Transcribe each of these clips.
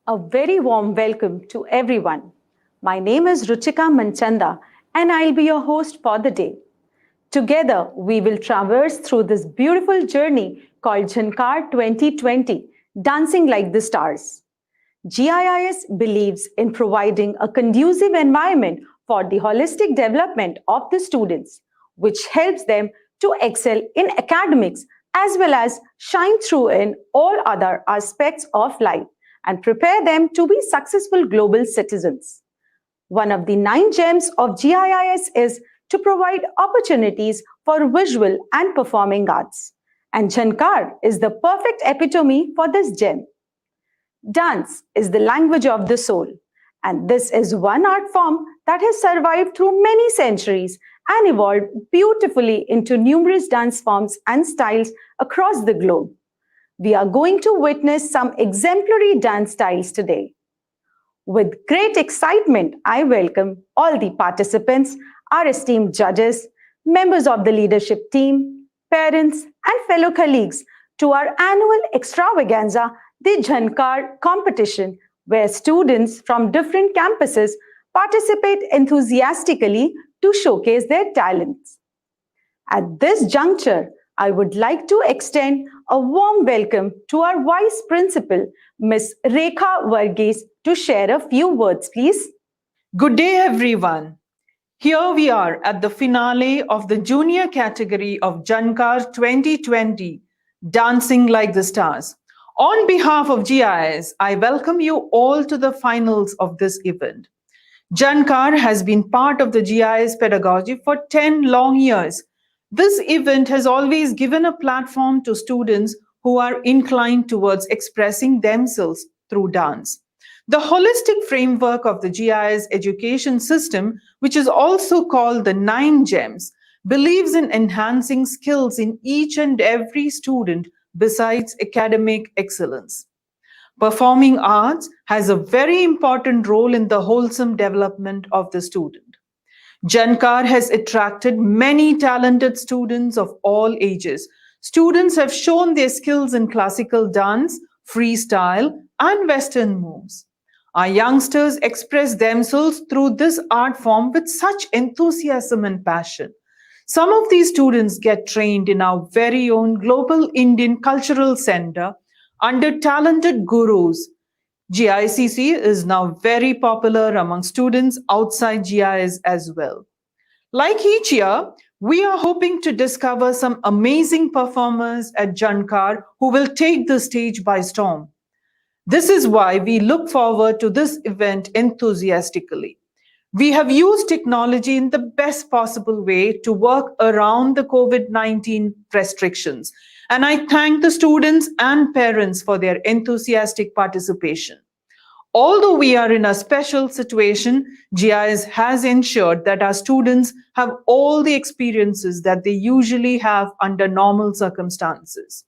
A very warm welcome to everyone. My name is Ruchika Manchanda and I'll be your host for the day. Together, we will traverse through this beautiful journey called Jhankar 2020, Dancing Like the Stars. GIIS believes in providing a conducive environment for the holistic development of the students, which helps them to excel in academics as well as shine through in all other aspects of life and prepare them to be successful global citizens. One of the nine gems of GIIS is to provide opportunities for visual and performing arts. And Jhankar is the perfect epitome for this gem. Dance is the language of the soul, and this is one art form that has survived through many centuries and evolved beautifully into numerous dance forms and styles across the globe. We are going to witness some exemplary dance styles today. With great excitement, I welcome all the participants, our esteemed judges, members of the leadership team, parents, and fellow colleagues to our annual extravaganza, the Jhankar competition, where students from different campuses participate enthusiastically to showcase their talents. At this juncture, I would like to extend a warm welcome to our Vice Principal, Ms. Rekha Varghese, to share a few words, please. Good day, everyone. Here we are at the finale of the junior category of Jhankar 2020, Dancing Like the Stars. On behalf of GIS, I welcome you all to the finals of this event. Jhankar has been part of the GIS pedagogy for 10 long years. This event has always given a platform to students who are inclined towards expressing themselves through dance. The holistic framework of the GIS education system, which is also called the 9 gems, believes in enhancing skills in each and every student besides academic excellence. Performing arts has a very important role in the wholesome development of the student. Jhankar has attracted many talented students of all ages. Students have shown their skills in classical dance, freestyle, and Western moves. Our youngsters express themselves through this art form with such enthusiasm and passion. Some of these students get trained in our very own Global Indian Cultural Center under talented gurus. GICC is now very popular among students outside GIS as well. Like each year, we are hoping to discover some amazing performers at Jhankar who will take the stage by storm. This is why we look forward to this event enthusiastically. We have used technology in the best possible way to work around the COVID-19 restrictions, and I thank the students and parents for their enthusiastic participation. Although we are in a special situation, GIS has ensured that our students have all the experiences that they usually have under normal circumstances.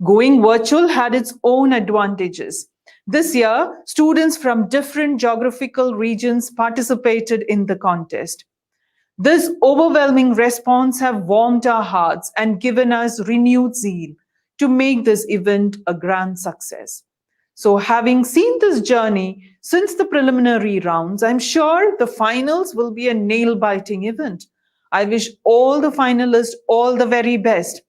Going virtual had its own advantages. This year, students from different geographical regions participated in the contest. This overwhelming response have warmed our hearts and given us renewed zeal to make this event a grand success. So having seen this journey since the preliminary rounds, I'm sure the finals will be a nail-biting event. I wish all the finalists all the very best.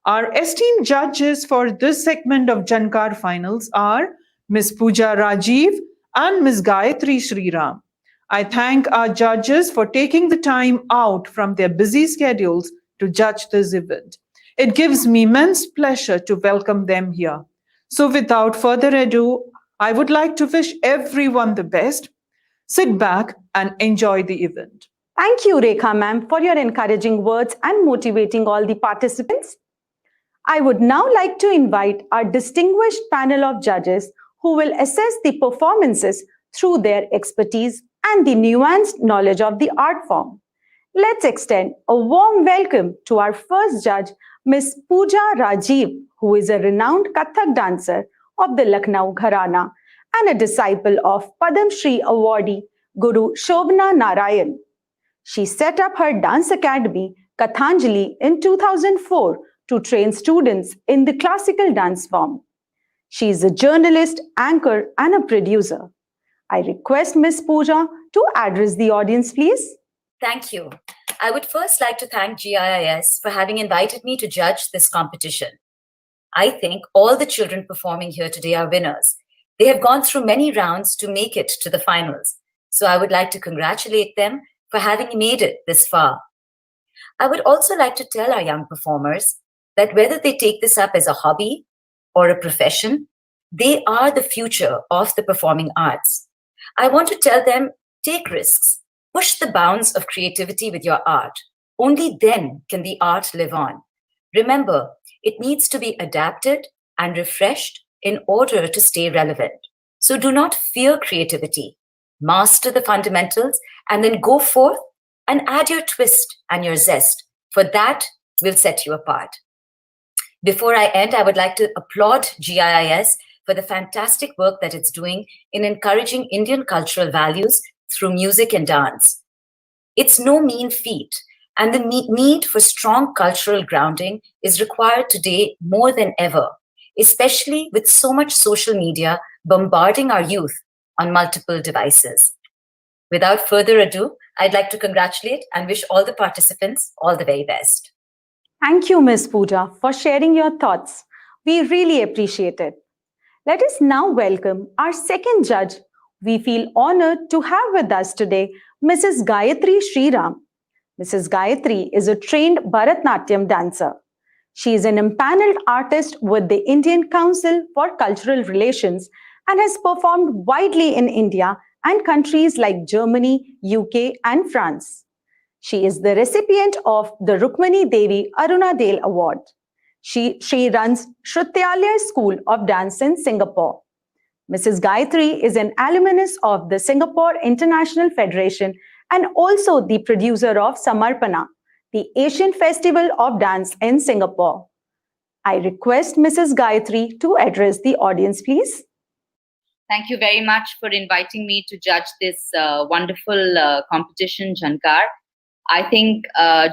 Our esteemed judges for this segment of Jhankar finals are Ms. Pooja Rajiv and Ms. Gayatri Sriram. I thank our judges for taking the time out from their busy schedules to judge this event. It gives me immense pleasure to welcome them here. So without further ado, I would like to wish everyone the best. Sit back and enjoy the event. Thank you, Rekha ma'am, for your encouraging words and motivating all the participants. I would now like to invite our distinguished panel of judges who will assess the performances through their expertise and the nuanced knowledge of the art form. Let's extend a warm welcome to our first judge, Ms. Pooja Rajiv, who is a renowned Kathak dancer of the Lucknow Gharana and a disciple of Padam Shri awardee Guru Shobhana Narayan. She set up her dance academy, Kathanjali, in 2004 to train students in the classical dance form. She is a journalist, anchor, and a producer. I request Ms. Pooja to address the audience, please. Thank you. I would first like to thank GIIS for having invited me to judge this competition. I think all the children performing here today are winners. They have gone through many rounds to make it to the finals. So I would like to congratulate them for having made it this far. I would also like to tell our young performers that whether they take this up as a hobby or a profession, they are the future of the performing arts. I want to tell them, take risks, push the bounds of creativity with your art. Only then can the art live on. Remember, it needs to be adapted and refreshed in order to stay relevant. So do not fear creativity. Master the fundamentals and then go forth and add your twist and your zest, for that will set you apart. Before I end, I would like to applaud GIIS for the fantastic work that it's doing in encouraging Indian cultural values through music and dance. It's no mean feat, and the need for strong cultural grounding is required today more than ever, especially with so much social media bombarding our youth on multiple devices. Without further ado, I'd like to congratulate and wish all the participants all the very best. Thank you, Ms. Pooja, for sharing your thoughts. We really appreciate it. Let us now welcome our second judge. We feel honored to have with us today Mrs. Gayatri Sriram. Mrs. Gayatri is a trained Bharatnatyam dancer. She is an empaneled artist with the Indian Council for Cultural Relations and has performed widely in India and countries like Germany, UK, and France. She is the recipient of the Rukmani Devi Arunadale Award. She runs Shrutyalaya School of Dance in Singapore. Mrs. Gayatri is an alumnus of the Singapore International Federation and also the producer of Samarpana, the Asian Festival of Dance in Singapore. I request Mrs. Gayatri to address the audience, please. Thank you very much for inviting me to judge this wonderful competition, Jhankar. I think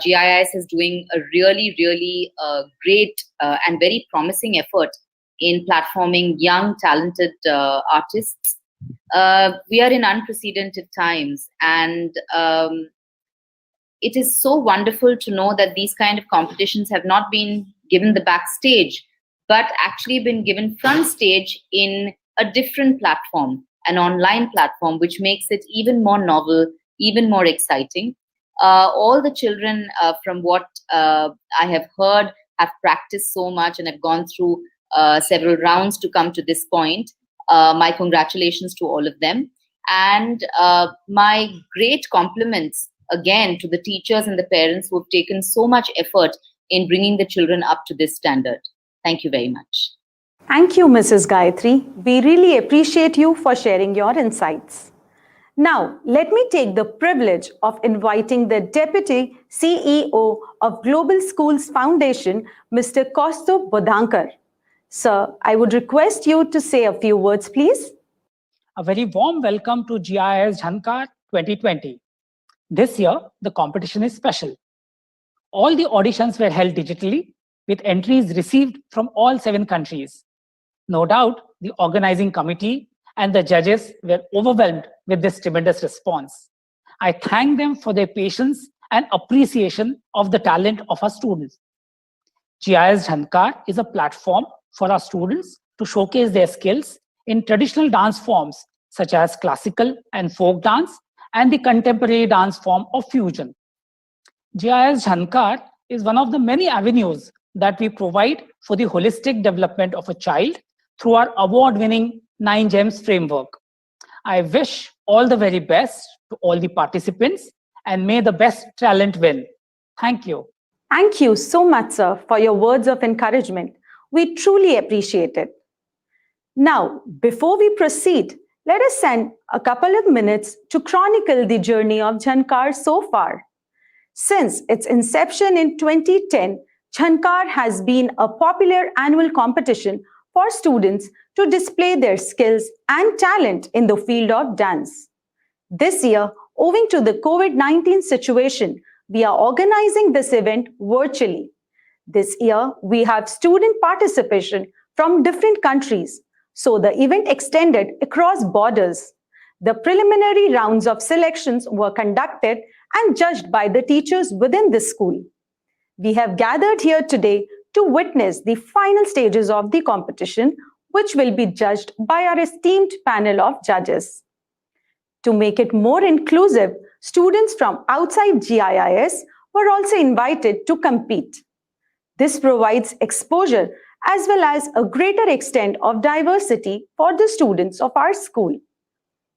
GIS is doing a really, really great and very promising effort in platforming young, talented artists. We are in unprecedented times, and it is so wonderful to know that these kind of competitions have not been given the backstage, but actually been given front stage in a different platform, an online platform, which makes it even more novel, even more exciting. All the children, from what I have heard, have practiced so much and have gone through several rounds to come to this point. My congratulations to all of them. And my great compliments again to the teachers and the parents who have taken so much effort in bringing the children up to this standard. Thank you very much. Thank you, Mrs. Gayatri. We really appreciate you for sharing your insights. Now, let me take the privilege of inviting the Deputy CEO of Global Schools Foundation, Mr. Kaustubh Bodhankar. Sir, I would request you to say a few words, please. A very warm welcome to GIS Jhankar 2020. This year, the competition is special. All the auditions were held digitally, with entries received from all 7 countries. No doubt, the organizing committee and the judges were overwhelmed with this tremendous response. I thank them for their patience and appreciation of the talent of our students. GIS Jhankar is a platform for our students to showcase their skills in traditional dance forms such as classical and folk dance and the contemporary dance form of fusion. GIS Jhankar is one of the many avenues that we provide for the holistic development of a child through our award-winning 9 Gems framework. I wish all the very best to all the participants and may the best talent win. Thank you. Thank you so much, sir, for your words of encouragement. We truly appreciate it. Now, before we proceed, let us spend a couple of minutes to chronicle the journey of Jhankar so far. Since its inception in 2010, Jhankar has been a popular annual competition for students to display their skills and talent in the field of dance. This year, owing to the COVID-19 situation, we are organizing this event virtually. This year, we have student participation from different countries. So the event extended across borders. The preliminary rounds of selections were conducted and judged by the teachers within the school. We have gathered here today to witness the final stages of the competition, which will be judged by our esteemed panel of judges. To make it more inclusive, students from outside GIIS were also invited to compete. This provides exposure as well as a greater extent of diversity for the students of our school.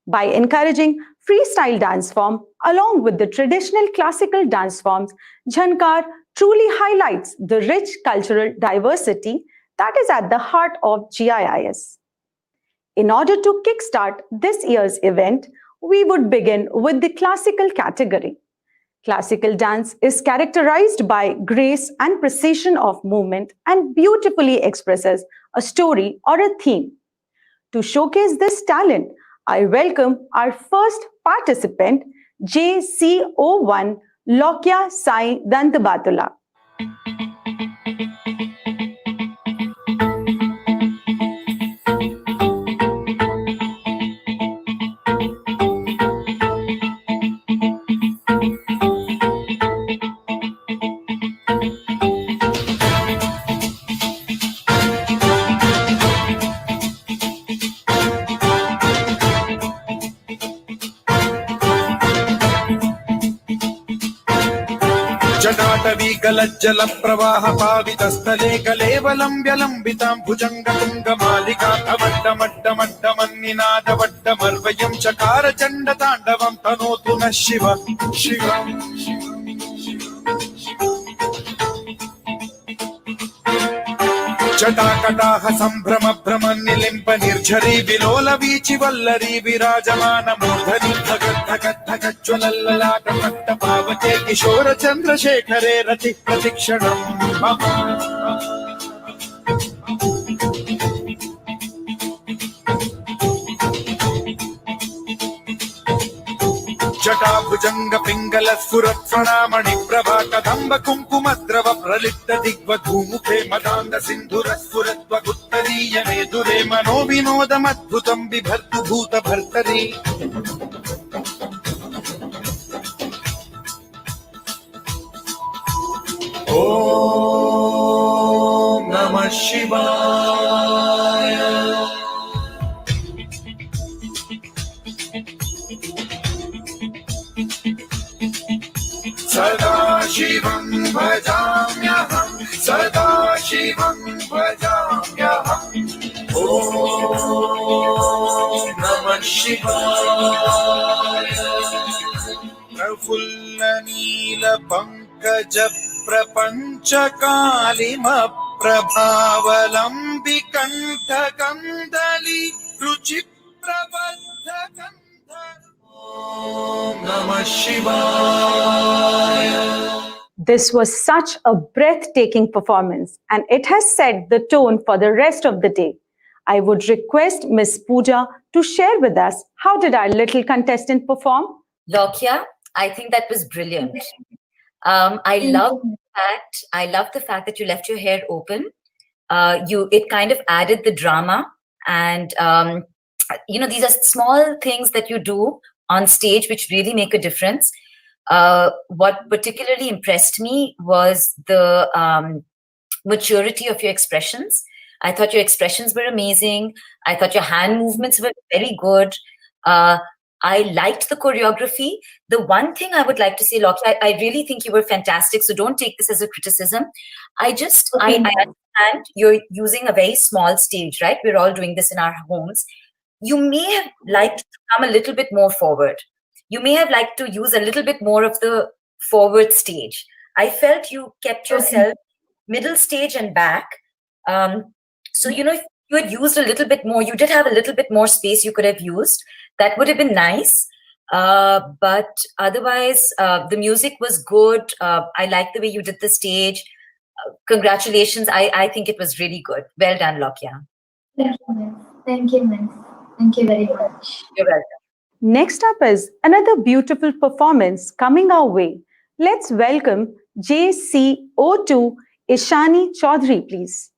By encouraging freestyle dance form along with the traditional classical dance forms, Jhankar truly highlights the rich cultural diversity that is at the heart of GIIS. In order to kickstart this year's event, we would begin with the classical category. Classical dance is characterized by grace and precision of movement and beautifully expresses a story or a theme. To showcase this talent, I welcome our first participant, JCO1 Lokya Sai Dantabatula. जटाटवीकलज्जल प्रवाह पावितस्थले कलेवलम्ब्यलम्बितां भुजङ्गतुङ्गमालिकाभवड्डमड्डमड्डमन्निनादवड्डमर्वयं चकार चण्डताण्डवं तनोतु नः शिव शिवम् जटाकटाह सम्भ्रम भ्रमन्निलिम्प निर्झरी विलोल वीचि वल्लरी विराजमान मूर्धनि धगद्धगद्धगज्ज्वलल्ललाटपट्ट पावते किशोर चन्द्रशेखरे रति प्रतिक्षणम् मम जटाभुजंग पिंगल स्फुरत्फणामणि प्रभा कदम्ब कुङ्कुमद्रव प्रलिप्त दिग्वधूमुखे मदान्द सिन्धुर स्फुरद्वगुत्तरीय मेदुरे मनो विनोदमद्भुतं बिभर्तु भूत भर्तरि ॐ नमः शिवाय सदा शिवं भजाम्यहं सदा शिवं भजाम्यहम् ॐ नमः शिवाय प्रफुल्ल नील पंकज प्रपंच कालिम प्रभावलंबि कंठ कंदली रुचि प्रबद्ध कंठ Namah Shivaya. This was such a breathtaking performance, and it has set the tone for the rest of the day. I would request Ms. Pooja to share with us how did our little contestant perform? Lokya, I think that was brilliant. I love the fact that you left your hair open. It kind of added the drama, and these are small things that you do on stage which really make a difference. What particularly impressed me was the maturity of your expressions. I thought your expressions were amazing. I thought your hand movements were very good. I liked the choreography. The one thing I would like to say, Lokya, I really think you were fantastic, so don't take this as a criticism. I understand you're using a very small stage, right? We're all doing this in our homes. You may have liked to come a little bit more forward. You may have liked to use a little bit more of the forward stage. I felt you kept yourself middle stage and back. So, if you had used a little bit more, you did have a little bit more space you could have used. That would have been nice. But otherwise, the music was good. I like the way you did the stage. Congratulations. I think it was really good. Well done, Lokya. Thank you, miss. Thank you, miss. Thank you very much. You're welcome. Next up is another beautiful performance coming our way. Let's welcome JCO2 Ishani Chaudhary, please.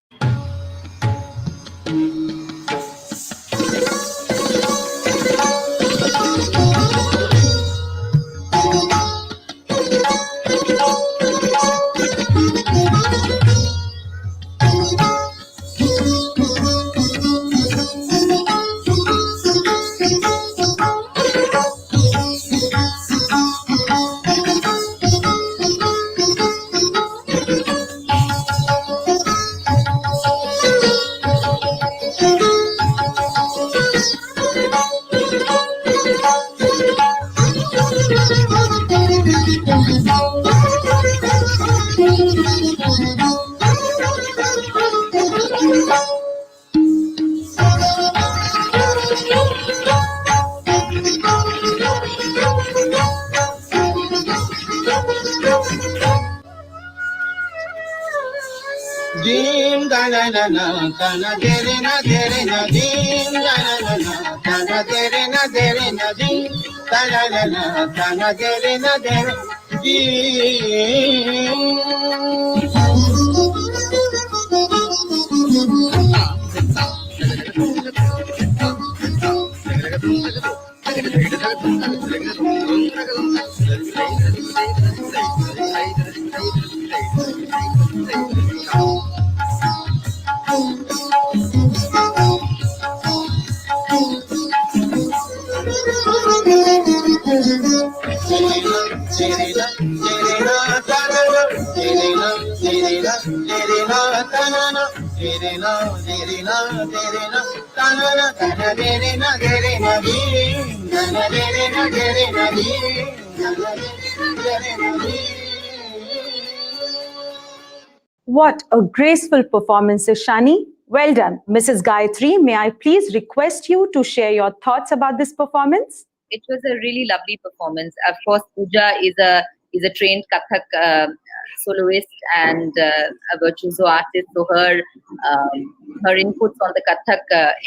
Dim da na na na na dere na dim da na na dere na dim da na dere What a graceful performance, Ishani. Well done. Mrs. Gayatri, may I please request you to share your thoughts about this performance? It was a really lovely performance. Of course, Pooja is a trained Kathak soloist and a virtuoso artist, so her inputs on the Kathak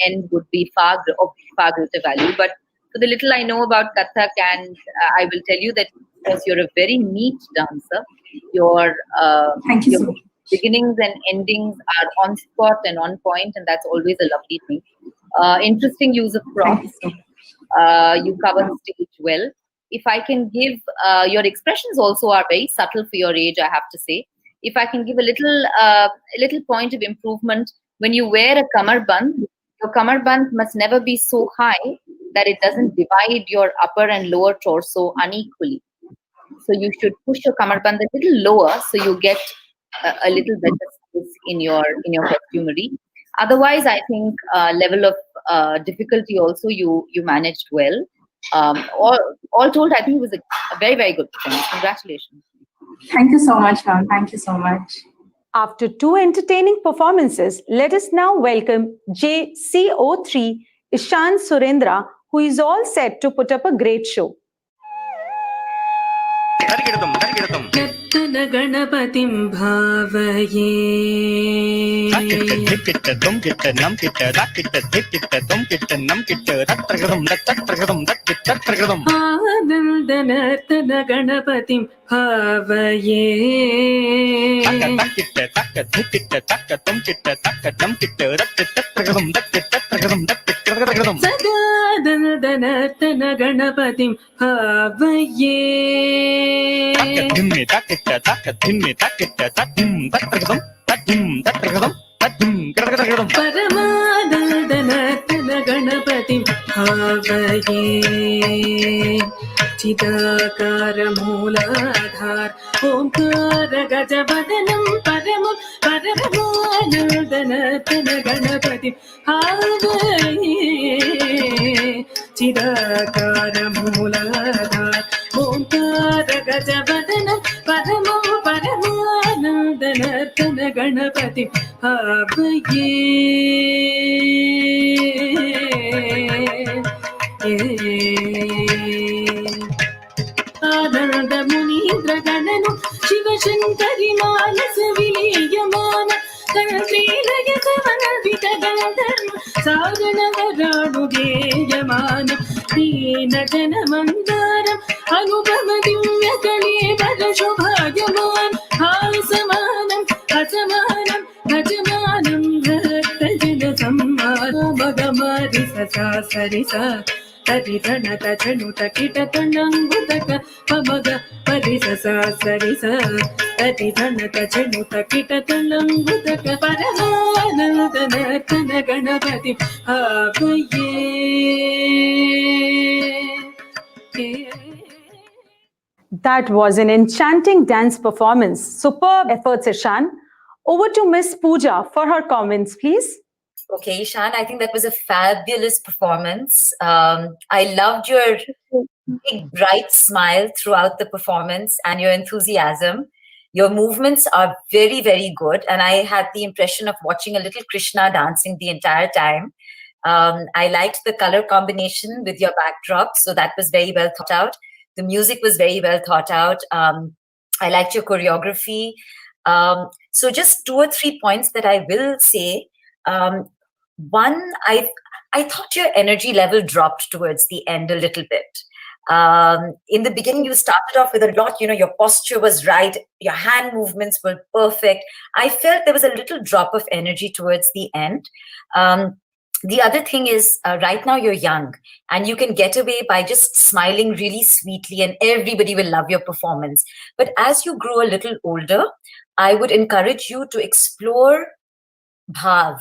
end would be of far greater value. But for the little I know about Kathak, and I will tell you that, of course, you're a very neat dancer. Your Thank you so much. beginnings and endings are on spot and on point, and that's always a lovely thing. Interesting use of props. Thank you so much. You cover the stage well. If I can give, your expressions also are very subtle for your age, I have to say. If I can give a little point of improvement, when you wear a kamarband, your kamarband must never be so high that it doesn't divide your upper and lower torso unequally. So you should push your kamarband a little lower so you get a little better space in your costumery. Otherwise, I think level of difficulty also you managed well. All told, I think it was a very, very good performance. Congratulations. Thank you so much, ma'am. Thank you so much. After two entertaining performances, let us now welcome JCO3 Ishan Surendra, who is all set to put up a great show. गणपतिं भावये आनन्दनर्तन गणपतिं भावये सदानन्दनर्तन गणपतिं भावये परमानन्दनर्तन गणपतिं भावये चिदाकारमूलाधार ओंकार गजवदनं परमं परमानन्दनर्तन गणपतिं भावये चिदाकारमूलाधार ओंकार गजवदनं परमं परमानन्दनर्तन गणपतिं भावये आनन्द मुनीन्द्र गणनं शिवशङ्करि मानस विलीयमान तन्त्रीलय समन्वित गन्धर्व साधनवराणुगेयमान दीनजन मन्दारम् अनुपम दिव्य कलेवर शोभायमान हासमानं हसमानं भजमानं भक्तजन सम्मानं मगमरि सा सरिसा तदिधन तचनुत किटतनङ्गुतक पमग परिसा सरिसा तदिधन तचनुत किटतनङ्गुतक परमानन्दनर्तन गणपतिं भावये. That was an enchanting dance performance. Superb efforts, Ishan. Over to Miss Pooja for her comments, please. Okay, Ishan, I think that was a fabulous performance. I loved your big, bright smile throughout the performance and your enthusiasm. Your movements are very, very good. And I had the impression of watching a little Krishna dancing the entire time. I liked the color combination with your backdrop. So that was very well thought out. The music was very well thought out. I liked your choreography. So just 2 or 3 points that I will say. One, I thought your energy level dropped towards the end a little bit. In the beginning, you started off with a lot, your posture was right, your hand movements were perfect. I felt there was a little drop of energy towards the end. The other thing is, right now you're young and you can get away by just smiling really sweetly and everybody will love your performance. But as you grow a little older, I would encourage you to explore bhav,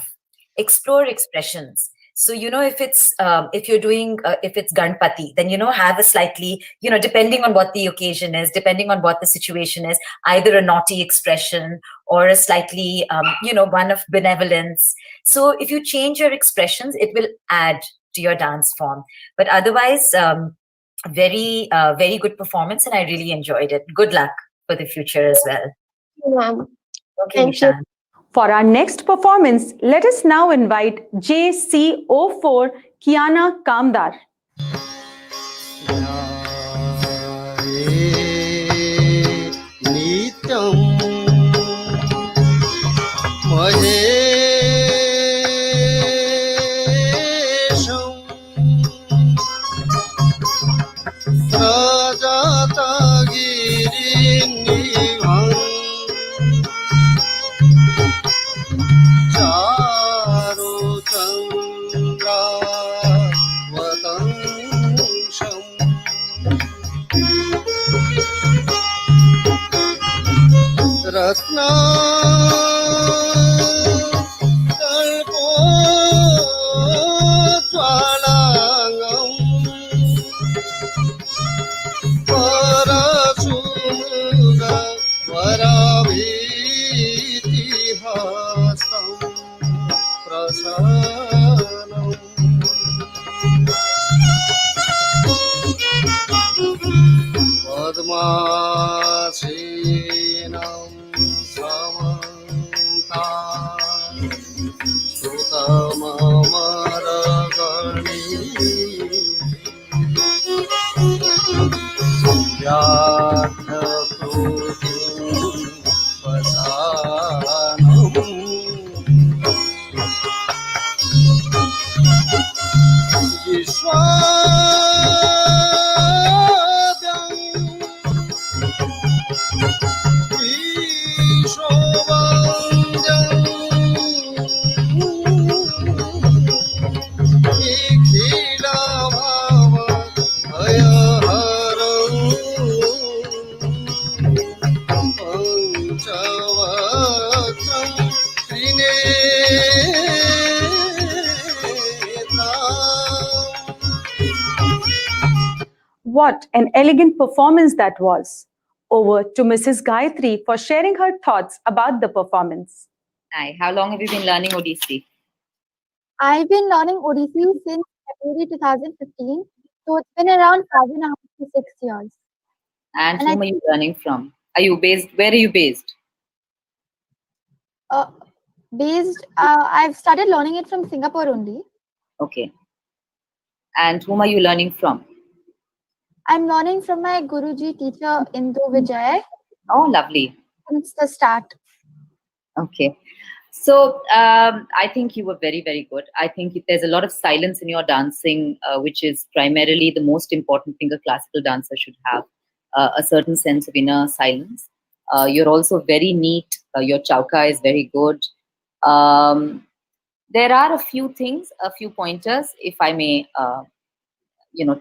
explore expressions. So, if it's if it's Ganpati, then, have a slightly, depending on what the occasion is, depending on what the situation is, either a naughty expression or a slightly, one of benevolence. So if you change your expressions, it will add to your dance form. But otherwise, very, very good performance. And I really enjoyed it. Good luck for the future as well. Ma'am. Okay, Thank you. Nishan. For our next performance, let us now invite JC04 Kiana Kamdar. What an elegant performance that was. Over to Mrs. Gayatri for sharing her thoughts about the performance. Hi, how long have you been learning Odissi? I've been learning Odissi since February 2015, so it's been around 5.5 to 6 years. And whom are you learning from? Where are you based? I've started learning it from Singapore only. Okay. And whom are you learning from? I'm learning from my Guruji teacher, Indu Vijay. Oh, lovely. Since the start. Okay. So I think you were very, very good. I think there's a lot of silence in your dancing, which is primarily the most important thing a classical dancer should have, a certain sense of inner silence. You're also very neat. Your chauka is very good. There are a few things, a few pointers, if I may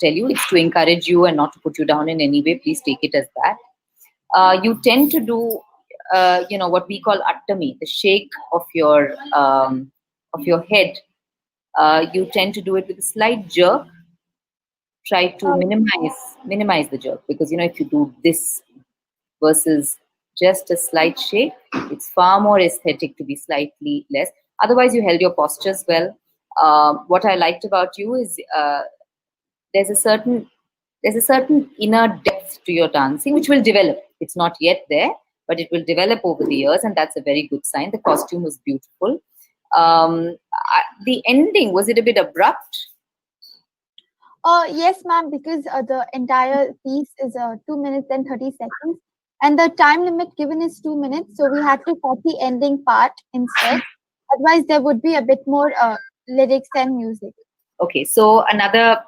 tell you. It's to encourage you and not to put you down in any way. Please take it as that. You tend to do what we call attami, the shake of your head. You tend to do it with a slight jerk. Try to minimize the jerk, because if you do this versus just a slight shake, it's far more aesthetic to be slightly less. Otherwise, you held your postures well. What I liked about you is there's a certain inner depth to your dancing which will develop. It's not yet there, but it will develop over the years, and that's a very good sign. The costume was beautiful. The ending, was it a bit abrupt? Yes, ma'am, because the entire piece is 2 minutes and 30 seconds, and the time limit given is 2 minutes, so we had to cut the ending part instead. Otherwise, there would be a bit more lyrics and music. Okay, so another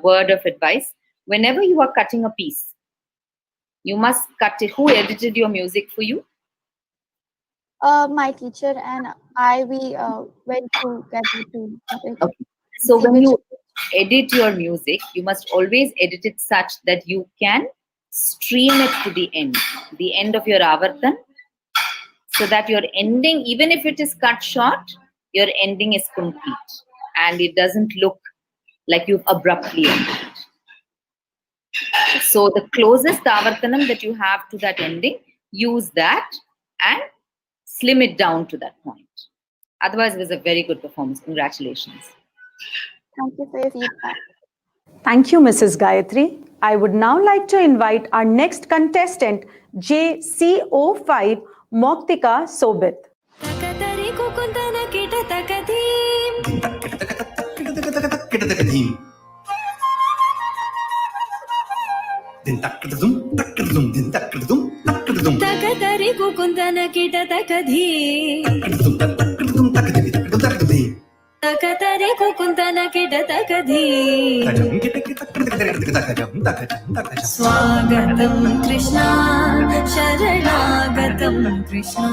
word of advice: whenever you are cutting a piece, you must cut it. Who edited your music for you? My teacher and I, we went together to Okay. So when you edit your music, you must always edit it such that you can stream it to the end of your avartan, so that your ending, even if it is cut short, your ending is complete and it doesn't look like you've abruptly ended. So the closest avartanam that you have to that ending, use that and slim it down to that point. Otherwise, it was a very good performance. Congratulations. Thank you for your feedback. Thank you, Mrs. Gayatri. I would now like to invite our next contestant, JCO5, Moktika Sobit. Takatari kukundana kita takadhi. Takatari kukundana kita takadhi. Swagatam Krishna, Sharanagatam Krishna.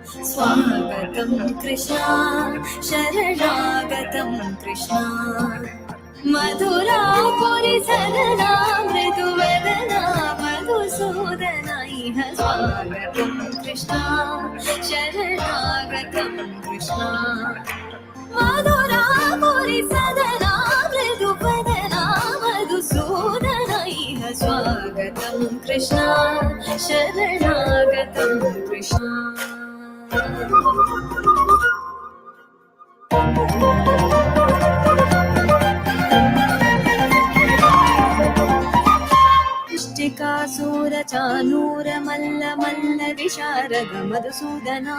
Swagatam Krishna, Sharanagatam Krishna. Madhura Puri Sadana, Mriduvadana, Madhusudana, Iha Swagatam Krishna, Sharanagatam Krishna. Madhura Puri Sadana, Mriduvadana, Madhusudana, Iha Swagatam Krishna, Sharanagatam Krishna. Mushtikasura Chanura Malla Malla Visharada Madhusudana.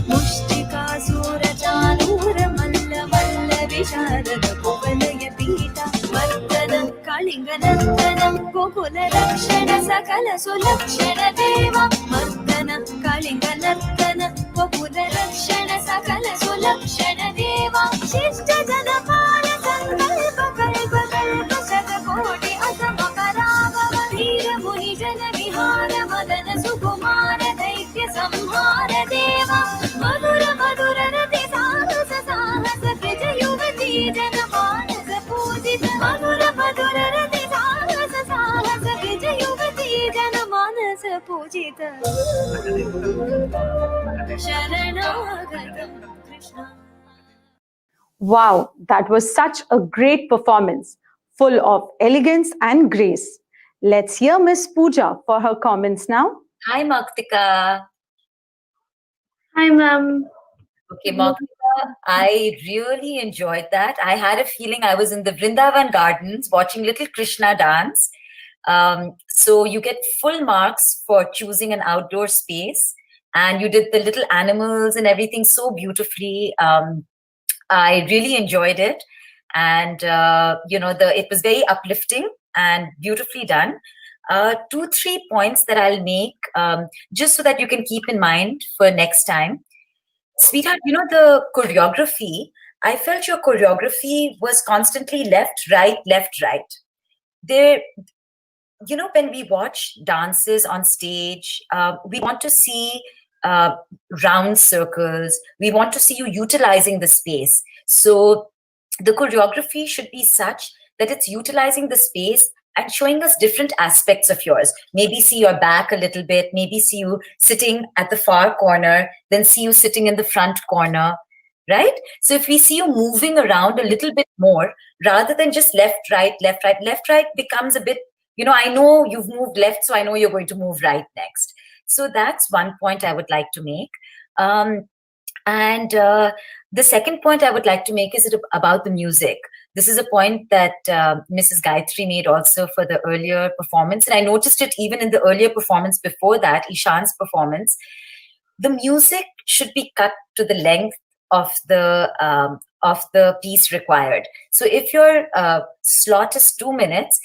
Mushtikasura Chanura Malla Malla Visharada Kuvalaya Pita. Mardana Kalinga Nardana Gokula Rakshana Sakala Sulakshana Deva. Mardana Kalinga Nardana Gokula Rakshana Sakala Sulakshana Deva. Shishta Janapala Sankalpa Kalpa Kalpa Shakakoti Asama Karava. Veera Muni Jana Vihara Madana Sukumara Daitya Samhara Deva. Madhura Madhura Rati Sahasa Sahasa Prija Yuvati Jana Manasa Pujita. Madhura Madhura Rati Sahasa Sahasa Prija Yuvati Jana Manasa Pujita. Sharanagatam Krishna. Wow, that was such a great performance, full of elegance and grace. Let's hear Miss Pooja for her comments now. Hi, Moktika. Hi, ma'am. Okay, Moktika, I really enjoyed that. I had a feeling I was in the Vrindavan Gardens watching little Krishna dance. So you get full marks for choosing an outdoor space, and you did the little animals and everything so beautifully. I really enjoyed it, and it was very uplifting and beautifully done. 2-3 points that I'll make, just so that you can keep in mind for next time. Sweetheart, the choreography, I felt your choreography was constantly left, right, left, right. There, when we watch dances on stage, we want to see round circles. We want to see you utilizing the space. So the choreography should be such that it's utilizing the space and showing us different aspects of yours. Maybe see your back a little bit, maybe see you sitting at the far corner, then see you sitting in the front corner, right? So if we see you moving around a little bit more, rather than just left, right, left, right, left, right becomes a bit, I know you've moved left, so I know you're going to move right next. So that's one point I would like to make. And the second point I would like to make is about the music. This is a point that Mrs. Gayatri made also for the earlier performance. And I noticed it even in the earlier performance before that, Ishan's performance. The music should be cut to the length of the piece required. So if your slot is 2 minutes,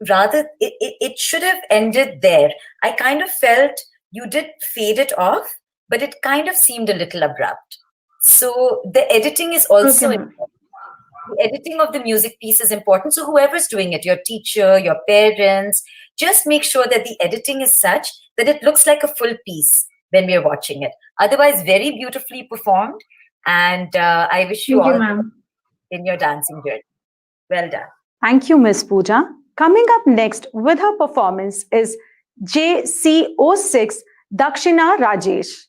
rather it should have ended there. I kind of felt you did fade it off, but it kind of seemed a little abrupt. So the editing is also Okay, important. The editing of the music piece is important. So whoever's doing it, your teacher, your parents, just make sure that the editing is such that it looks like a full piece when we're watching it. Otherwise, very beautifully performed. And I wish you all in your dancing journey. Well done. Thank you, Miss Pooja. Coming up next with her performance is JC06 Dakshina Rajesh.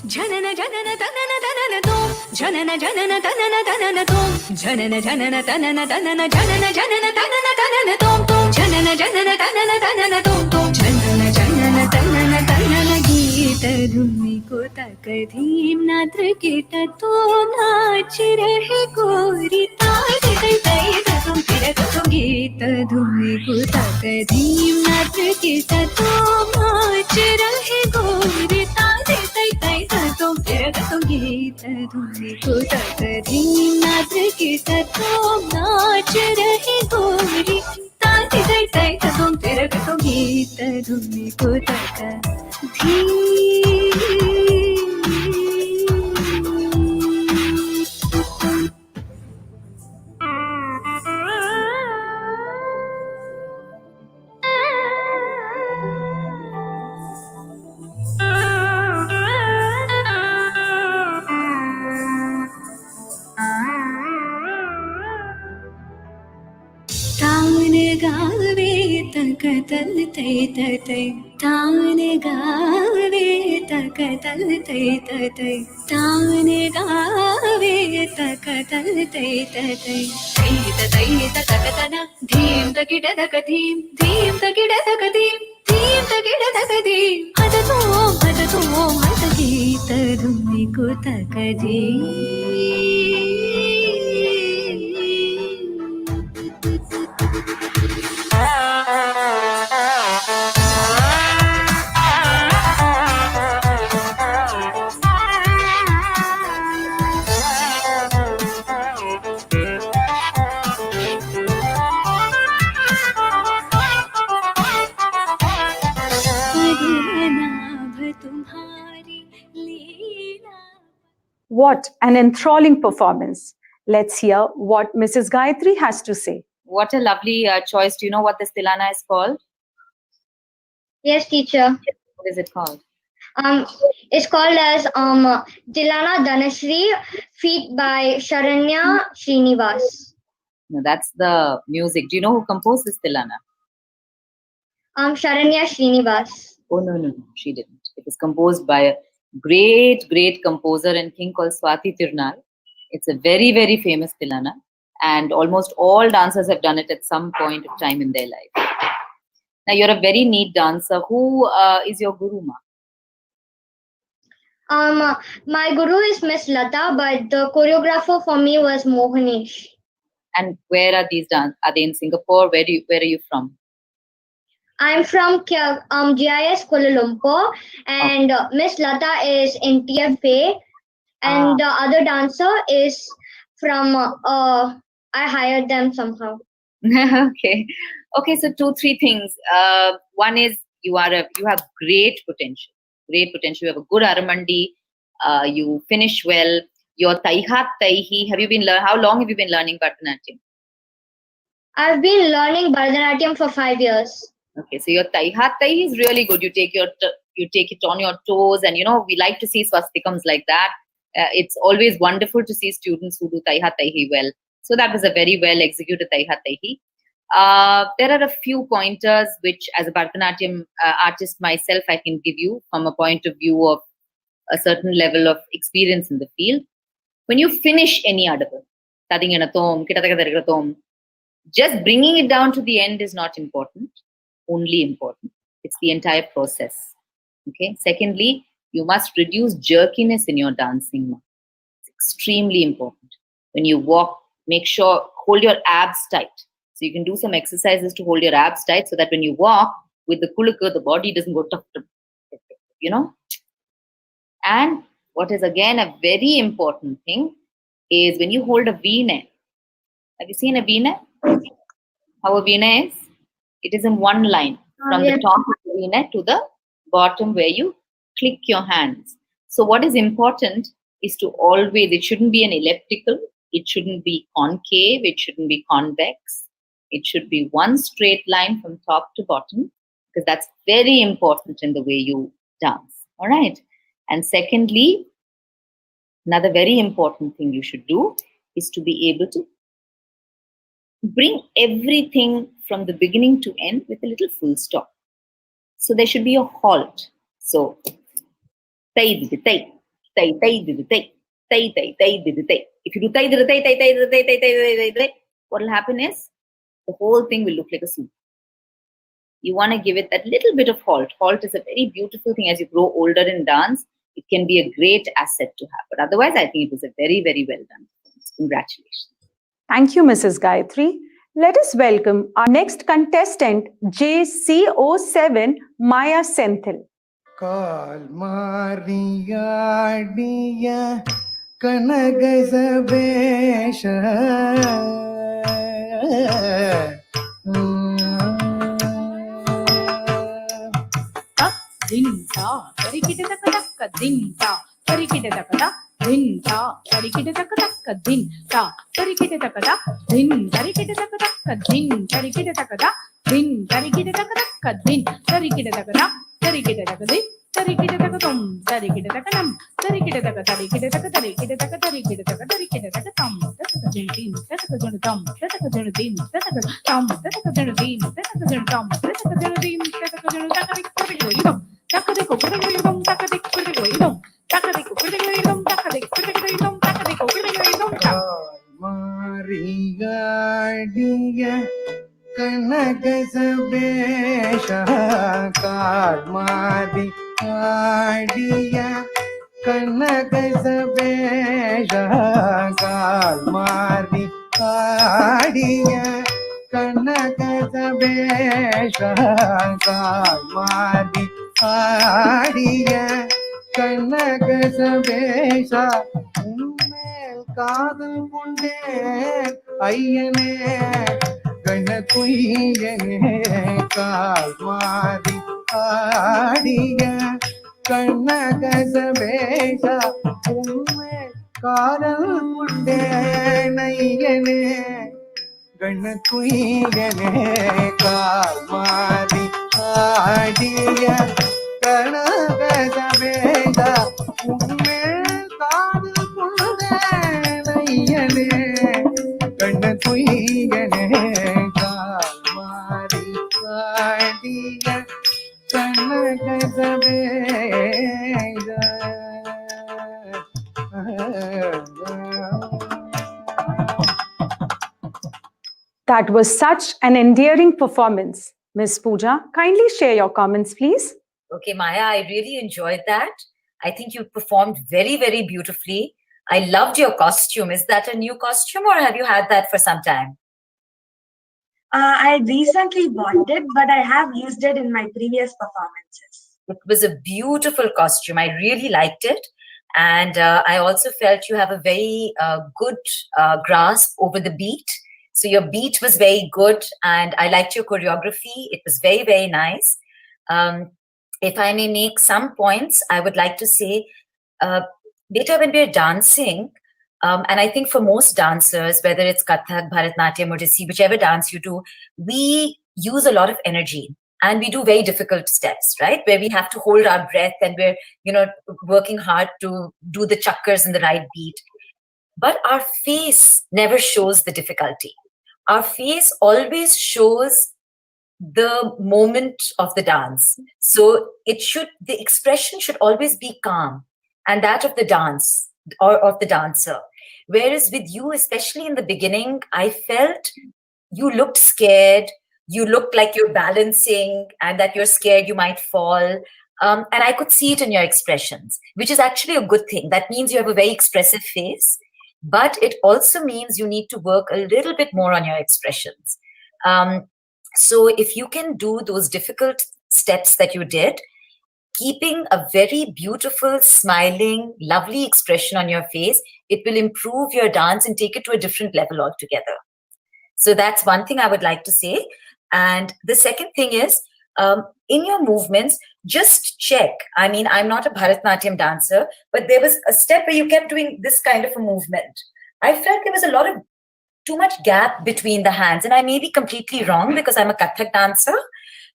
जनन जनन तनन तनन तोम जनन जनन तनन तनन तोम जनन जनन तनन तनन जनन जनन तनन तनन तोम तोम जनन जनन तनन तनन तोम तोम जनन जनन तनन तनन गीत धुनि को तक धीम नात्र कीट तो नाच रहे गोरी ताज तै तै तुम फिर तो गीत धुनि को तक धीम नात्र कीट तो नाच रहे गोरी ताज तै तै तुम फिर तो गीत धुनि को तक धीम नाच कीट तो नाच रहे गोरी ताज तै तै तुम फिर तो गीत धुनि को तक धीम गावे तक तल तै तै तान गावे तक तल तै तै तान गावे तक तल तै तै तै तक तना धीम तकिड तक धीम धीम तकिड तक धीम धीम तकिड तक धीम हद तो हद गीत धुनि को तक धीम What an enthralling performance. Let's hear what Mrs. Gayatri has to say. What a lovely choice. Do you know what this Tilana is called? Yes, teacher. What is it called? It's called as Tilana Dhanashree, feat by Sharanya Srinivas. No, that's the music. Do you know who composed this Tilana? Sharanya Srinivas. Oh, no, she didn't. It was composed by a great composer and king called Swati Tirunal. It's a very, very famous Tilana, and almost all dancers have done it at some point of time in their life. Now, you're a very neat dancer. Who is your guru, ma? My guru is Miss Lata, but the choreographer for me was Mohanish. And where are these are they in Singapore? Where are you from? I'm from Giis, Kuala Lumpur, and Miss Lata is in TFA, and the other dancer is from I hired them somehow. Okay, so 2-3 things. One is you have great potential. You have a good aramandi. You finish well. Your taihat taihi. How long have you been learning Bharatanatyam? I've been learning Bharatanatyam for 5 years. Okay, so your taihat taihi is really good. You take it on your toes, and we like to see swastikams like that. It's always wonderful to see students who do taihat taihi well. So that was a very well executed taihat taihi. There are a few pointers which, as a Bharatanatyam artist myself, I can give you from a point of view of a certain level of experience in the field. When you finish any adavu, just bringing it down to the end is not important, only important. It's the entire process. Okay. Secondly, you must reduce jerkiness in your dancing. It's extremely important. When you walk, make sure, hold your abs tight. So you can do some exercises to hold your abs tight so that when you walk with the kulaka, the body doesn't go tough, you know. And what is again a very important thing is when you hold a V-neck. Have you seen a V-neck? How a V-neck is? It is in one line from the top of the V-neck to the bottom where you click your hands. So what is important is to always, it shouldn't be an elliptical, it shouldn't be concave, it shouldn't be convex. It should be one straight line from top to bottom, because that's very important in the way you dance. All right. And secondly, another very important thing you should do is to be able to bring everything from the beginning to end with a little full stop. So there should be a halt. So, if you do what will happen is the whole thing will look like a soup. You want to give it that little bit of halt. Halt is a very beautiful thing as you grow older in dance. It can be a great asset to have. But otherwise, I think it was a very, very well done performance. Congratulations. Thank you, Mrs. Gayatri. Let us welcome our next contestant, JCO7, Maya Senthil. Kal Mariya Kanagazabesha Dinta, tarikidaka dinta, tarikidaka dinta, tarikidaka dinta, tarikidaka din, tarikidaka din, tarikidaka din, tarikidaka din, tarikidaka tarikidaka din, tarikidaka tum, tarikidaka nam, tarikidaka tarikidaka tarikidaka tarikidaka tarikidaka tam, tarikidaka din, tarikidaka tam, tarikidaka din, tarikidaka tam, tarikidaka din, tarikidaka tam, tarikidaka din, tarikidaka Mariya Kanagazabesha Kal Mariya Kanagazabesha Kal Mariya Kanagazabesha Kal Mariya Kanagazabesha Ummel Kadal Munde Ayyane Ganatuyane Kal Mariya Kanagazabesha Ummel Kadal Munde Ayyane Ganatuyane Kal Mariya Kanagazabesha Ummel Kadal Munde Ayyane Ganatuyane Kal Mariya Kanagazabesha. That was such an endearing performance. Ms. Pooja, kindly share your comments, please. Okay, Maya, I really enjoyed that. I think you performed very, very beautifully. I loved your costume. Is that a new costume or have you had that for some time? I recently bought it, but I have used it in my previous performances. It was a beautiful costume. I really liked it. And I also felt you have a very good grasp over the beat. So your beat was very good and I liked your choreography. It was very, very nice. If I may make some points, I would like to say, Beta, when we're dancing, and I think for most dancers, whether it's Kathak, Bharatnatyam, Odissi, whichever dance you do, we use a lot of energy and we do very difficult steps, right? Where we have to hold our breath and we're, working hard to do the chakkars in the right beat. But our face never shows the difficulty. Our face always shows the moment of the dance. So the expression should always be calm and that of the dance or of the dancer. Whereas with you, especially in the beginning, I felt you looked scared. You looked like you're balancing and that you're scared you might fall. And I could see it in your expressions, which is actually a good thing. That means you have a very expressive face, but it also means you need to work a little bit more on your expressions. So if you can do those difficult steps that you did, keeping a very beautiful, smiling, lovely expression on your face, it will improve your dance and take it to a different level altogether. So that's one thing I would like to say. And the second thing is, in your movements, just check. I mean, I'm not a Bharatanatyam dancer, but there was a step where you kept doing this kind of a movement. I felt there was a lot of too much gap between the hands. And I may be completely wrong because I'm a Kathak dancer,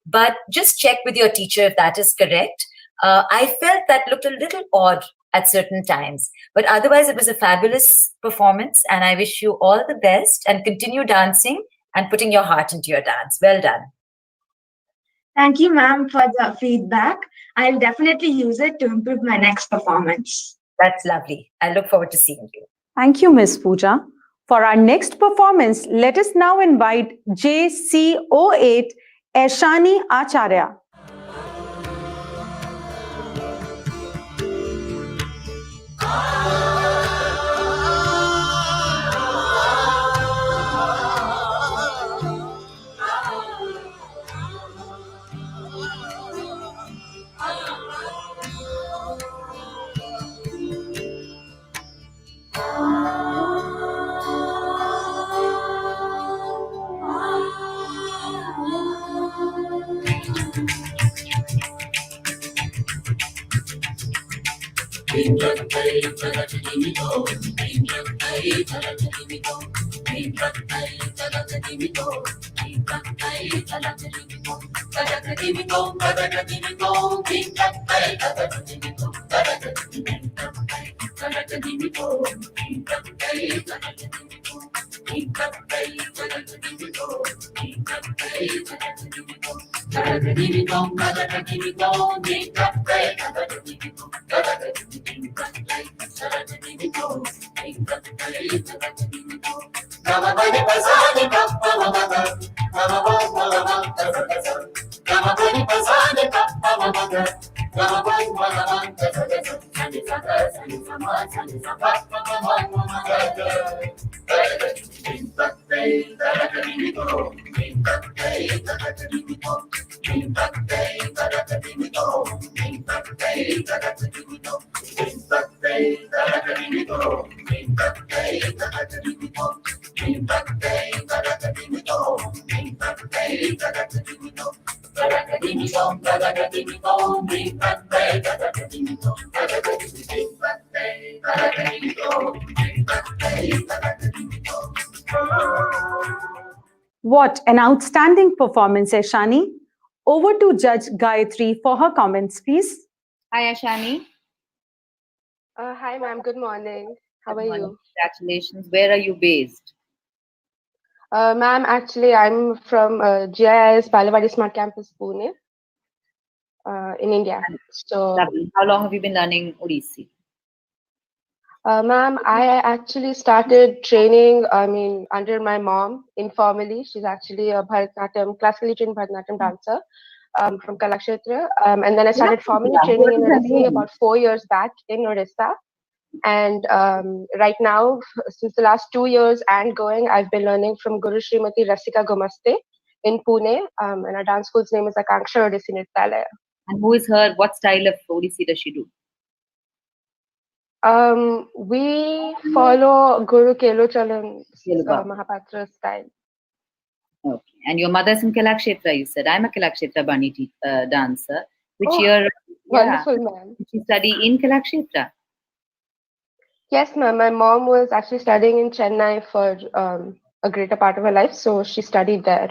but just check with your teacher if that is correct. I felt that looked a little odd at certain times, but otherwise it was a fabulous performance, and I wish you all the best and continue dancing and putting your heart into your dance. Well done. Thank you, ma'am, for the feedback. I'll definitely use it to improve my next performance. That's lovely. I look forward to seeing you. Thank you, Ms. Pooja. For our next performance, let us now invite JC08 Aishani Acharya. What an outstanding performance, Aishani. Over to Judge Gayatri for her comments, please. Hi, Ashani. Hi, ma'am. Good morning. How are you? Congratulations. Where are you based? Ma'am, actually, I'm from GIS Balewadi Smart Campus, Pune, in India. So, lovely. How long have you been learning Odissi? Ma'am, I actually started training, under my mom, informally. She's actually a Bharatanatyam, classically trained Bharatanatyam dancer from Kalakshetra. And then I started formally training in Odissi about 4 years back in Odisha. And right now, since the last 2 years and going, I've been learning from Guru Srimati Rasika Gumaste in Pune. And our dance school's name is Akanksha Odissi Nrityalaya. And who is her? What style of Odissi does she do? We follow Guru Keluchalan's Mahapatra style. Okay. And your mother's in Kalakshetra, you said. I'm a Kalakshetra Bani dancer. Which year? Wonderful, ma'am. Did you study in Kalakshetra? Yes, ma'am. My mom was actually studying in Chennai for a greater part of her life, so she studied there.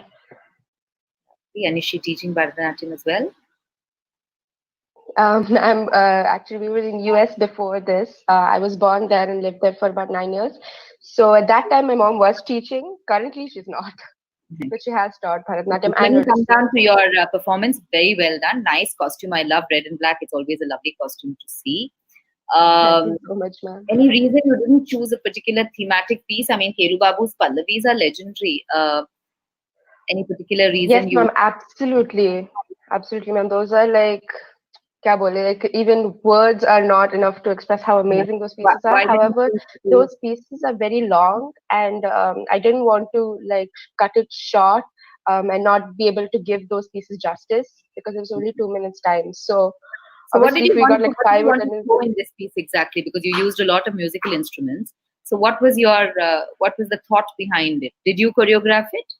And is she teaching Bharatanatyam as well? Actually, we were in US before this. I was born there and lived there for about 9 years. So at that time, my mom was teaching. Currently, she's not. But she has taught Bharatanatyam. When you come down to your performance, very well done. Nice costume. I love red and black. It's always a lovely costume to see. Thank you so much, ma'am. Any reason you didn't choose a particular thematic piece? I mean, Keru Babu's Pallavis are legendary. Any particular reason? Yes, ma'am, absolutely. Absolutely, ma'am. Those are like, kya bole, like even words are not enough to express how amazing those pieces are. However, those pieces are very long, and I didn't want to like cut it short and not be able to give those pieces justice because it was only 2 minutes time. So obviously, if we got like 5 or 10 minutes in this piece exactly, because you used a lot of musical instruments. So what was your what was the thought behind it? Did you choreograph it?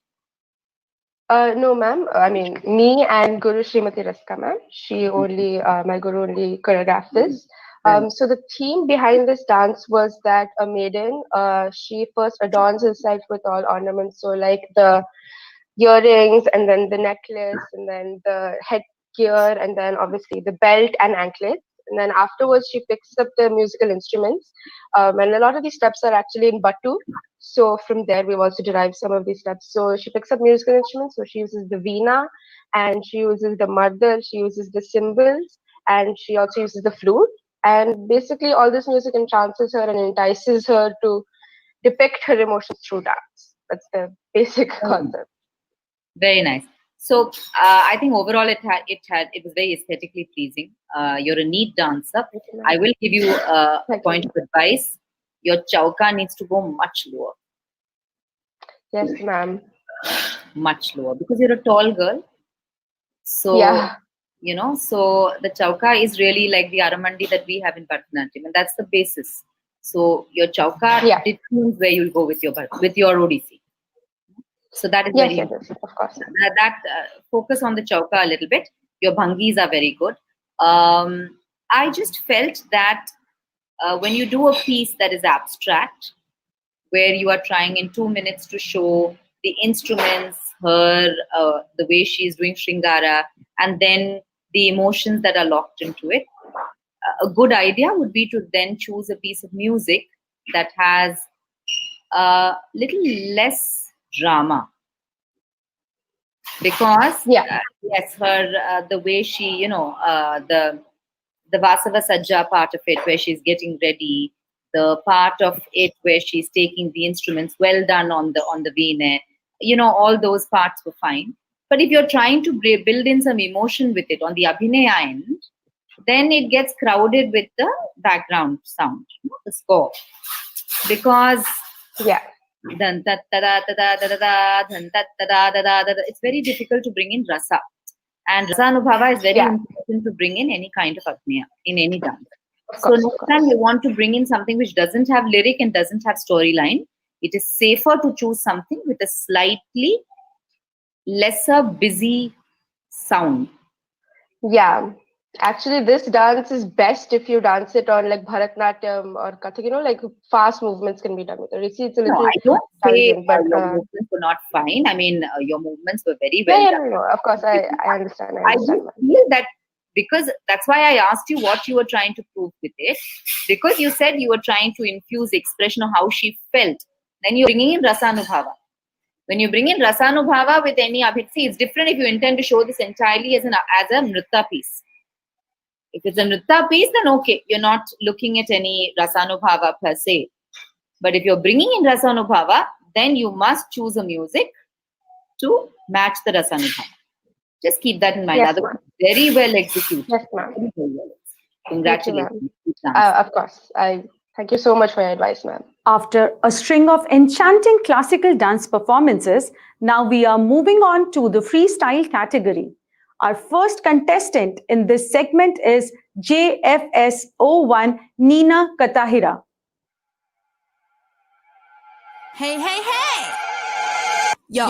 No, ma'am. I mean, me and Guru Srimati Raska, ma'am. She only, my Guru only choreographed this. So the theme behind this dance was that a maiden, she first adorns herself with all ornaments. So like the earrings, and then the necklace, and then the headgear, and then obviously the belt and anklets. And then afterwards, she picks up the musical instruments. And a lot of these steps are actually in Batu. So from there, we've also derived some of these steps. So she picks up musical instruments. So she uses the veena, and she uses the mardar, she uses the cymbals, and she also uses the flute. And basically, all this music entrances her and entices her to depict her emotions through dance. That's the basic concept. Very nice. So I think overall it was very aesthetically pleasing. You're a neat dancer. I will give you a point of advice. Your chauka needs to go much lower. Yes, ma'am. Much lower, because you're a tall girl. So yeah, you know, so the chauka is really like the aramandi that we have in Bharatanatyam, and that's the basis. So your chauka determines where you'll go with your Odissi. So that is very yes, of course. That focus on the chauka a little bit. Your bhangis are very good. I just felt that when you do a piece that is abstract, where you are trying in 2 minutes to show the instruments, her, the way she is doing Shringara, and then the emotions that are locked into it, a good idea would be to then choose a piece of music that has a little less drama, because yes, her the way she, the Vasava Sajja part of it, where she's getting ready, the part of it where she's taking the instruments, well done on the veena, all those parts were fine. But if you're trying to build in some emotion with it on the abhinaya end, then it gets crowded with the background sound, the score, because it's very difficult to bring in rasa, and rasa anubhava is very important to bring in any kind of abhinaya in any dance. So next time you want to bring in something which doesn't have lyric and doesn't have storyline, it is safer to choose something with a slightly lesser busy sound. Yeah. Actually, this dance is best if you dance it on like Bharatanatyam or Kathak, like fast movements can be done with it. It's a little I don't say but your movements were not fine. I mean, your movements were very well done. No, of course, I understand. I do feel that, because that's why I asked you what you were trying to prove with it, because you said you were trying to infuse the expression of how she felt. Then you're bringing in Rasanubhava. When you bring in Rasanubhava with any abhit, see, it's different if you intend to show this entirely as a nritta piece. If it's a nritta piece, then okay, you're not looking at any Rasanubhava per se. But if you're bringing in Rasanubhava, then you must choose a music to match the Rasanubhava. Just keep that in mind. Yes, very well executed. Yes, ma'am. Congratulations. Of course. Thank you so much for your advice, ma'am. After a string of enchanting classical dance performances, now we are moving on to the freestyle category. Our first contestant in this segment is JFS01 Nina Katahira. Hey, hey, hey! Yo.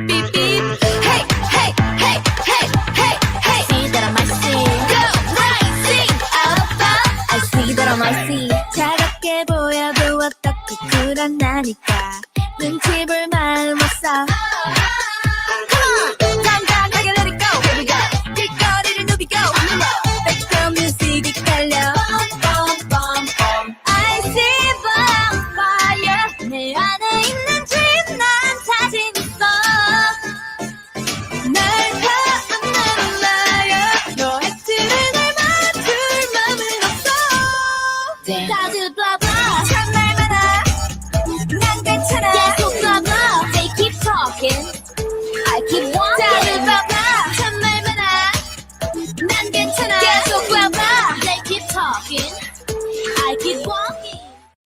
Beep, beep. Hey, hey, hey, hey, hey, hey. See that I might see. Go, right, sing, up, up. I see that I might see. 차갑게 보여도 어떻게 그런다니까. 눈치 볼 마음 없어. Come on, 당당하게 let it go. Here we go. 길거리를 누비고. 백점 뮤직이 깔려. I see bonfire. 내 안에 있는 dream 난 자신 있어. 날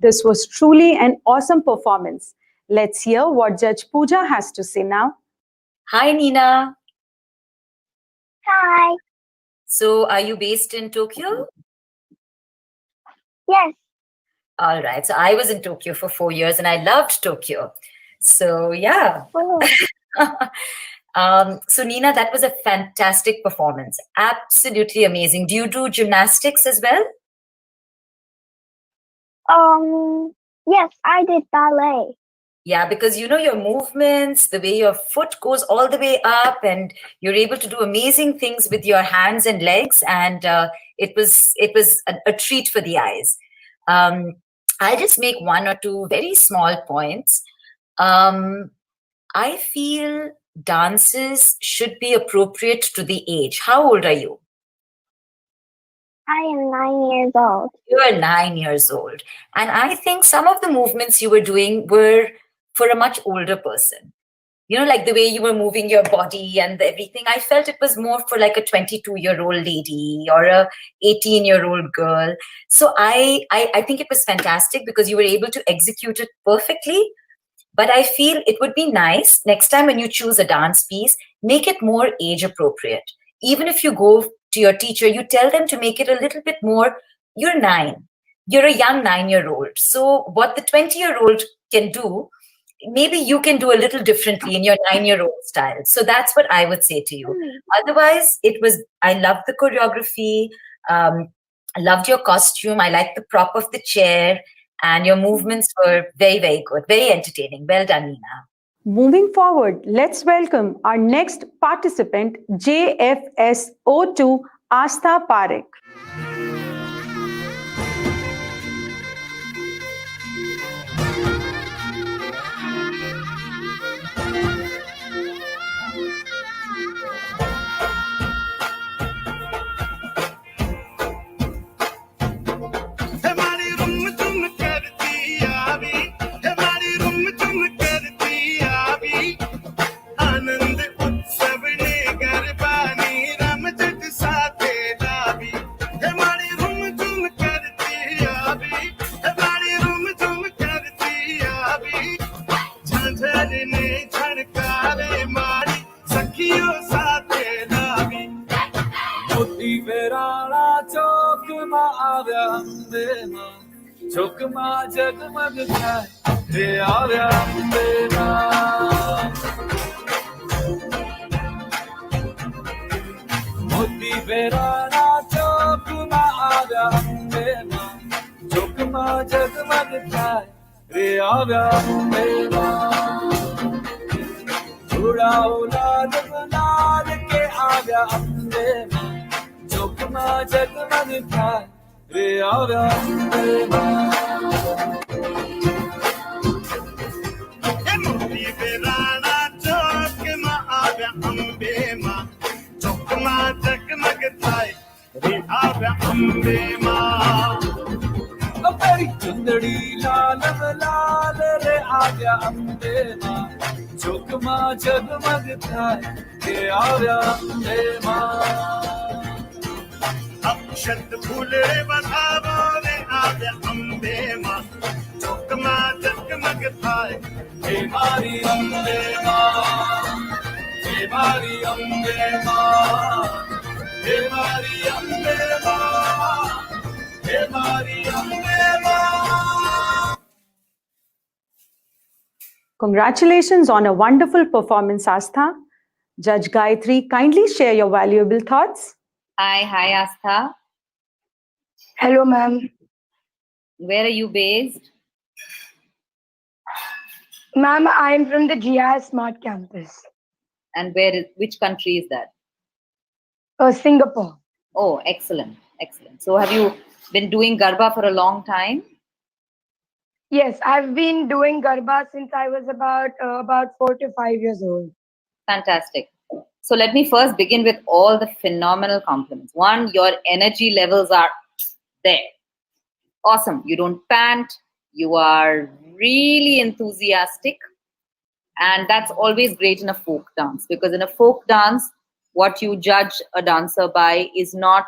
This was truly an awesome performance. Let's hear what Judge Pooja has to say now. Hi, Nina. Hi. So, are you based in Tokyo? Yes. All right. So, I was in Tokyo for 4 years and I loved Tokyo. So, yeah. So, Nina, that was a fantastic performance. Absolutely amazing. Do you do gymnastics as well? Yes, I did ballet. Yeah, because you know your movements, the way your foot goes all the way up, and you're able to do amazing things with your hands and legs, and it was a treat for the eyes. I'll just make one or two very small points. I feel dances should be appropriate to the age. How old are you? I am 9 years old. You are 9 years old. And I think some of the movements you were doing were for a much older person. You know, like the way you were moving your body and everything. I felt it was more for like a 22-year-old lady or a 18-year-old girl. So I think it was fantastic because you were able to execute it perfectly. But I feel it would be nice next time when you choose a dance piece, make it more age appropriate. Even if you go to your teacher, you tell them to make it a little bit more, you're 9. You're a young 9-year-old. So what the 20-year-old can do, maybe you can do a little differently in your 9-year-old style. So that's what I would say to you. Otherwise, I loved the choreography. I loved your costume. I liked the prop of the chair. And your movements were very, very good, very entertaining. Well done, Nina. Moving forward, let's welcome our next participant, JFS02 Astha Parekh. जगमग जाए रे आव्या अम्बे मोती बेराना चौक मा आव्या अम्बे चौकमा जगमग जाए रे आव्या अम्बे थोड़ा औलाद लाल के आव्या अम्बे चौकमा जगमग जाए रे आव्या अम्बे चुंदड़ी लाल लाल रे आव्या अम्बे मां चौकमा जगमग थाय रे आव्या अम्बे मां अक्षत फूले बधावो रे आव्या अम्बे मां चौकमा जगमग थाय हे मारी अम्बे मां हे मारी अम्बे मां हे मारी अम्बे मां हे मारी अम्बे मां. Congratulations on a wonderful performance, Astha. Judge Gayatri, kindly share your valuable thoughts. Hi, Astha. Hello, ma'am. Where are you based? Ma'am, I am from the Giis Smart Campus. And which country is that? Singapore. Oh, excellent. So have you been doing Garba for a long time? Yes, I've been doing Garba since I was about 4 to 5 years old. Fantastic. So let me first begin with all the phenomenal compliments. One, your energy levels are there. Awesome. You don't pant. You are really enthusiastic. And that's always great in a folk dance, because in a folk dance, what you judge a dancer by is not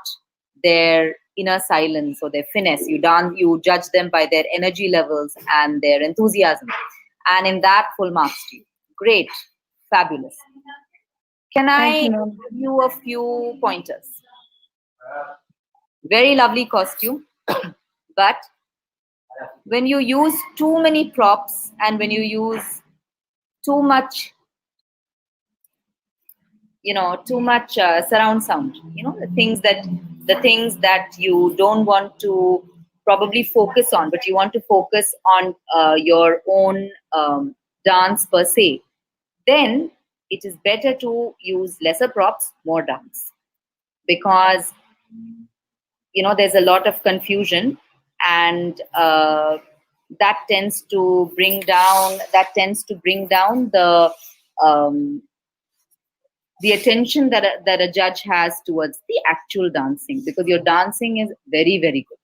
their inner silence or their finesse. You judge them by their energy levels and their enthusiasm. And in that, full marks to you. Great. Fabulous. Can I give you a few pointers? Very lovely costume. But when you use too many props and when you use too much, surround sound, the things that you don't want to probably focus on, but you want to focus on your own dance per se, then it is better to use lesser props, more dance, because there's a lot of confusion, and that tends to bring down the attention that a judge has towards the actual dancing, because your dancing is very, very good.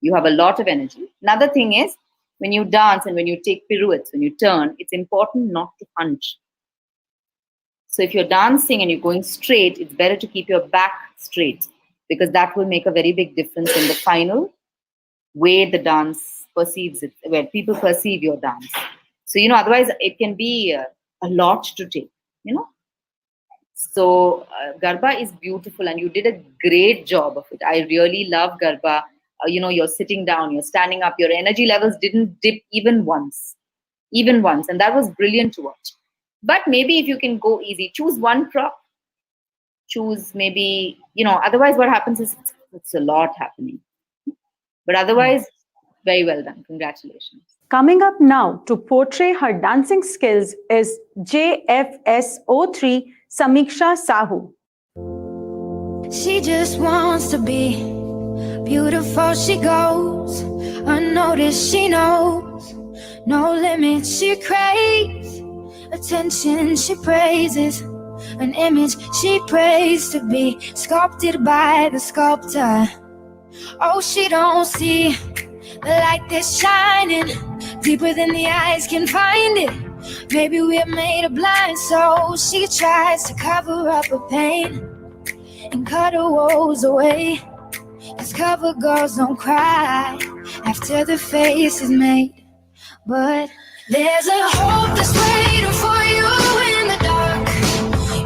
You have a lot of energy. Another thing is, when you dance and when you take pirouettes, when you turn, it's important not to hunch. So if you're dancing and you're going straight, it's better to keep your back straight, because that will make a very big difference in the final way the dance perceives it, where people perceive your dance. So, otherwise it can be a lot to take, So Garba is beautiful, and you did a great job of it. I really love Garba. You're sitting down, you're standing up, your energy levels didn't dip even once, and that was brilliant to watch. But maybe if you can go easy, choose one prop, choose maybe, otherwise what happens is it's a lot happening. But otherwise, very well done. Congratulations. Coming up now to portray her dancing skills is JFS03 Samiksha Sahu. She just wants to be beautiful. She goes unnoticed. She knows no limits. She craves attention. She praises an image she prays to be sculpted by the sculptor. Oh, she don't see the light that's shining deeper than the eyes can find it. Maybe we're made of blind, so she tries to cover up her pain and cut her woes away. 'Cause cover girls don't cry after the face is made. But there's a hope that's waiting for you in the dark.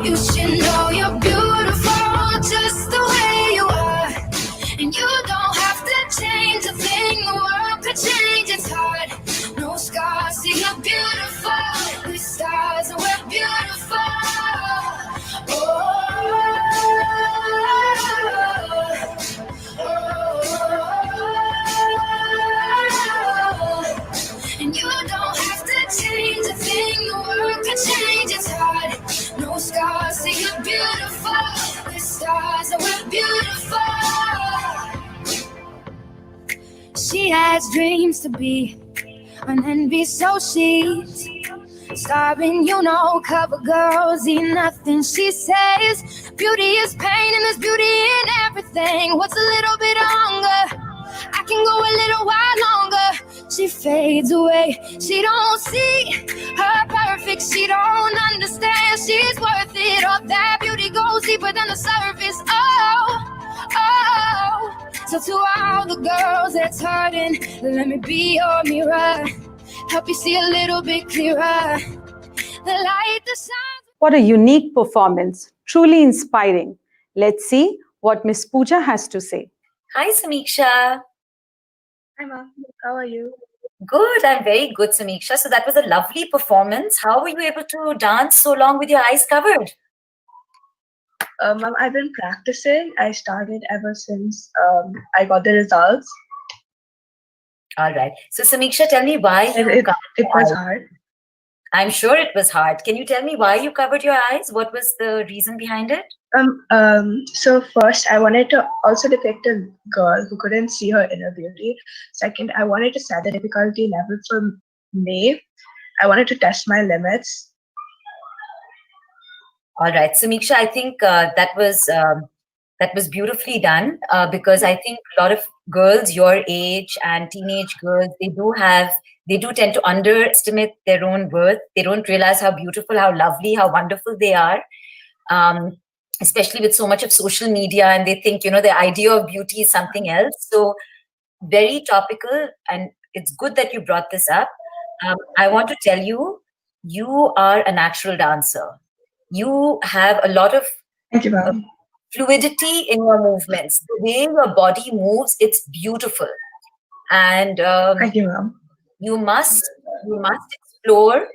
You should know you're beautiful just the way you are. And you don't have to change a thing, the world could change its heart. No scars, see you're beautiful. We're stars and we're beautiful. And you don't have to change a thing, the world could change its heart. No scars, see you're beautiful. We're stars and we're beautiful. She has dreams to be an envy, so she's starving, cover girls eat nothing. She says beauty is pain and there's beauty in everything. What's a little bit longer? I can go a little while longer. She fades away. She don't see her perfect. She don't understand she's worth it. All that beauty goes deeper than the surface. Oh. So to all the girls that's hurting, let me be your mirror. Help you see a little bit clearer. The light, the shine. What a unique performance. Truly inspiring. Let's see what Miss Pooja has to say. Hi, Samiksha. Hi, Mom. How are you? Good. I'm very good, Samiksha. So that was a lovely performance. How were you able to dance so long with your eyes covered? Mom, I've been practicing. I started ever since I got the results. All right. So, Samiksha, tell me why it was hard. I'm sure it was hard. Can you tell me why you covered your eyes? What was the reason behind it? So first, I wanted to also depict a girl who couldn't see her inner beauty. Second, I wanted to set the difficulty level for me. I wanted to test my limits. All right, Samiksha, I think that was beautifully done because I think a lot of girls your age and teenage girls, they do tend to underestimate their own worth. They don't realize how beautiful, how lovely, how wonderful they are. especially with so much of social media, and they think, the idea of beauty is something else. So very topical, and it's good that you brought this up. I want to tell you, you are a natural dancer. You have a lot of Thank you, ma'am. Fluidity in your movements. The way your body moves, it's beautiful. And Thank you, ma'am. you must explore.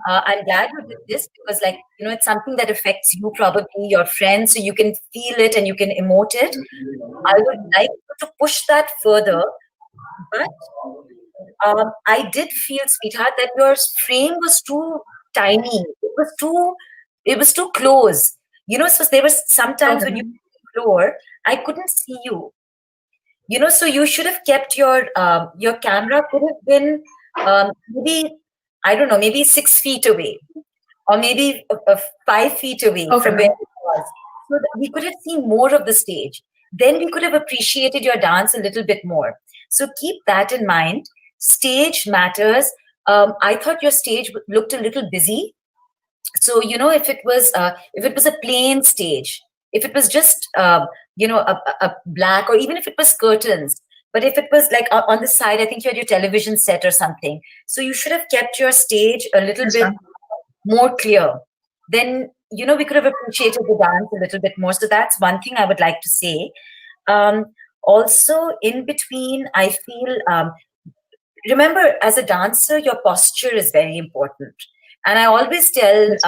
I'm glad you did this because, it's something that affects you, probably your friends, so you can feel it and you can emote it. I would like you to push that further, but I did feel, sweetheart, that your frame was too tiny. It was too close. So there was sometimes when you floor, I couldn't see you. So you should have kept your camera could have been maybe, I don't know, maybe 6 feet away, or maybe 5 feet away from where it was, so that we could have seen more of the stage. Then we could have appreciated your dance a little bit more. So keep that in mind. Stage matters. I thought your stage looked a little busy. So if it was a plain stage, if it was just a black, or even if it was curtains, but if it was like on the side, I think you had your television set or something. So you should have kept your stage a little bit more clear. Then we could have appreciated the dance a little bit more. So that's one thing I would like to say. Also, in between, I feel, remember, as a dancer, your posture is very important. And I always tell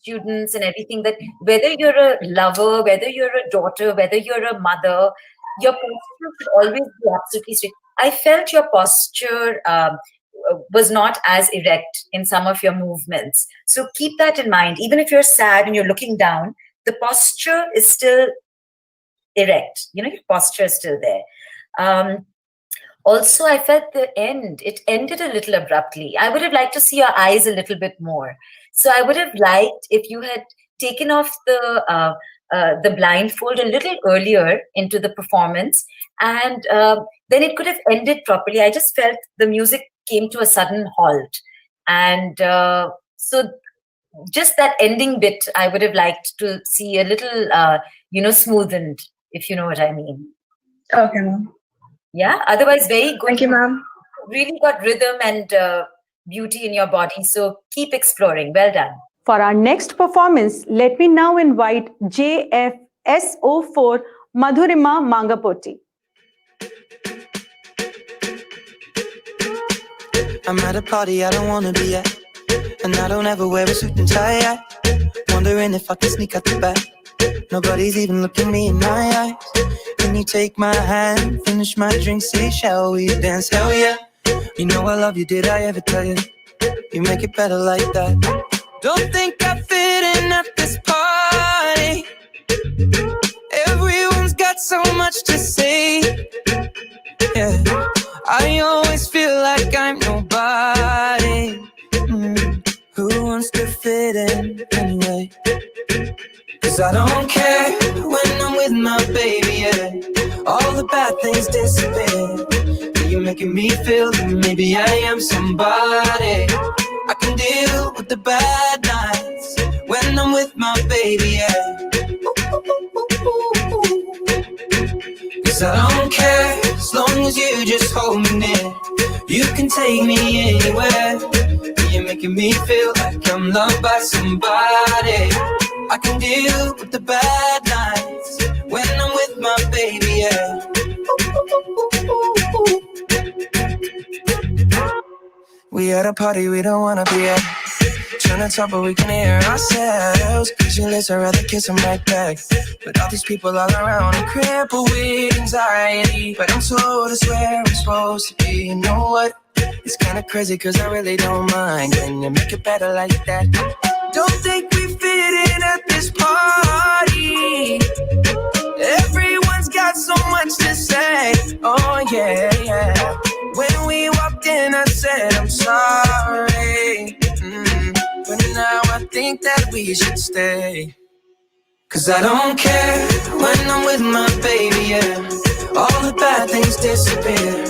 students and everything that whether you're a lover, whether you're a daughter, whether you're a mother, your posture should always be absolutely straight. I felt your posture was not as erect in some of your movements. So keep that in mind. Even if you're sad and you're looking down, the posture is still erect. Your posture is still there. Also, I felt it ended a little abruptly. I would have liked to see your eyes a little bit more. So I would have liked if you had taken off the blindfold a little earlier into the performance, and then it could have ended properly. I just felt the music came to a sudden halt. And so just that ending bit, I would have liked to see a little, smoothened, if you know what I mean. Okay, ma'am. Yeah, otherwise very good. Thank you, ma'am. Really got rhythm and beauty in your body. So keep exploring. Well done. For our next performance, let me now invite JFSO4 Madhurima Mangapoti. I'm at a party I don't wanna be at, and I don't ever wear a suit and tie at. Wondering if I can sneak out the back. Nobody's even looking me in my eyes. Can you take my hand, finish my drink, say, shall we dance? Hell yeah. You know I love you, did I ever tell you? You make it better like that. Don't think I fit in at this party. Everyone's got so much to say. Yeah, I always feel like I'm nobody. Who wants to fit in anyway? Cause I don't care when I'm with my baby, yeah. All the bad things disappear. You're making me feel that maybe I am somebody. I can deal with the bad nights when I'm with my baby, yeah. Cause I don't care as long as you just hold me near. You can take me anywhere. You're making me feel like I'm loved by somebody. I can deal with the bad nights when I'm with my baby, yeah. We at a party we don't wanna be at. Trying to talk but we can hear ourselves. Pictureless, I'd rather kiss them right back. But all these people all around, I'm crippled with anxiety. But I'm told it's where I'm supposed to be. You know what? It's kinda crazy cause I really don't mind. Can you make it better like that? Don't think we fit in at this party. Everyone's got so much to say. Oh yeah, yeah. When we walked in I said I'm sorry. But now I think that we should stay. Cause I don't care when I'm with my baby, yeah. All the bad things disappear.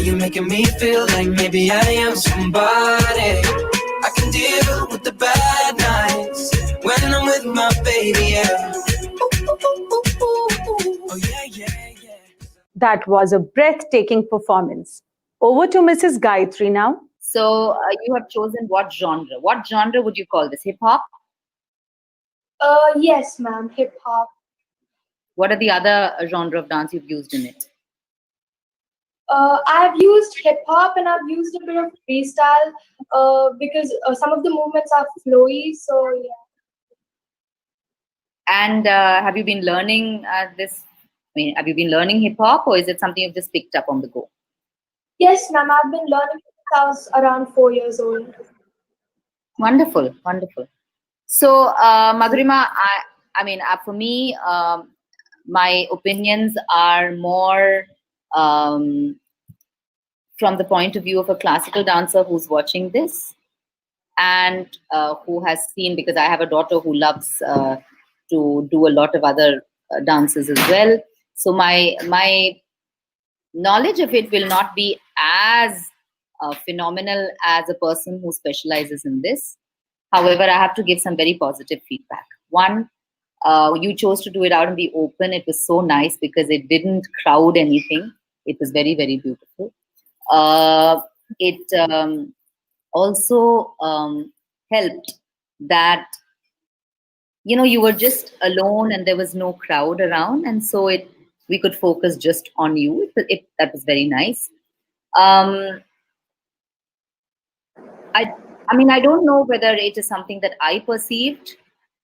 You're making me feel like maybe I am somebody. I can deal with the bad nights when I'm with my baby, yeah. Oh yeah, yeah, yeah. That was a breathtaking performance. Over to Mrs. Gayatri now. So you have chosen what genre? What genre would you call this? Hip hop? Yes, ma'am. Hip hop. What are the other genre of dance you've used in it? I've used hip hop and I've used a bit of freestyle because some of the movements are flowy. So yeah. And have you been learning this? I mean, have you been learning hip hop, or is it something you've just picked up on the go? Yes, ma'am. I've been learning since I was around 4 years old. Wonderful, wonderful. So, Madhurima, I mean, for me, my opinions are more from the point of view of a classical dancer who's watching this and who has seen, because I have a daughter who loves to do a lot of other dances as well. So my knowledge of it will not be as phenomenal as a person who specializes in this. However, I have to give some very positive feedback. One, you chose to do it out in the open. It was so nice because it didn't crowd anything. It was very, very beautiful. It also helped that, you know, you were just alone and there was no crowd around, and so we could focus just on you. That was very nice. I mean, I don't know whether it is something that I perceived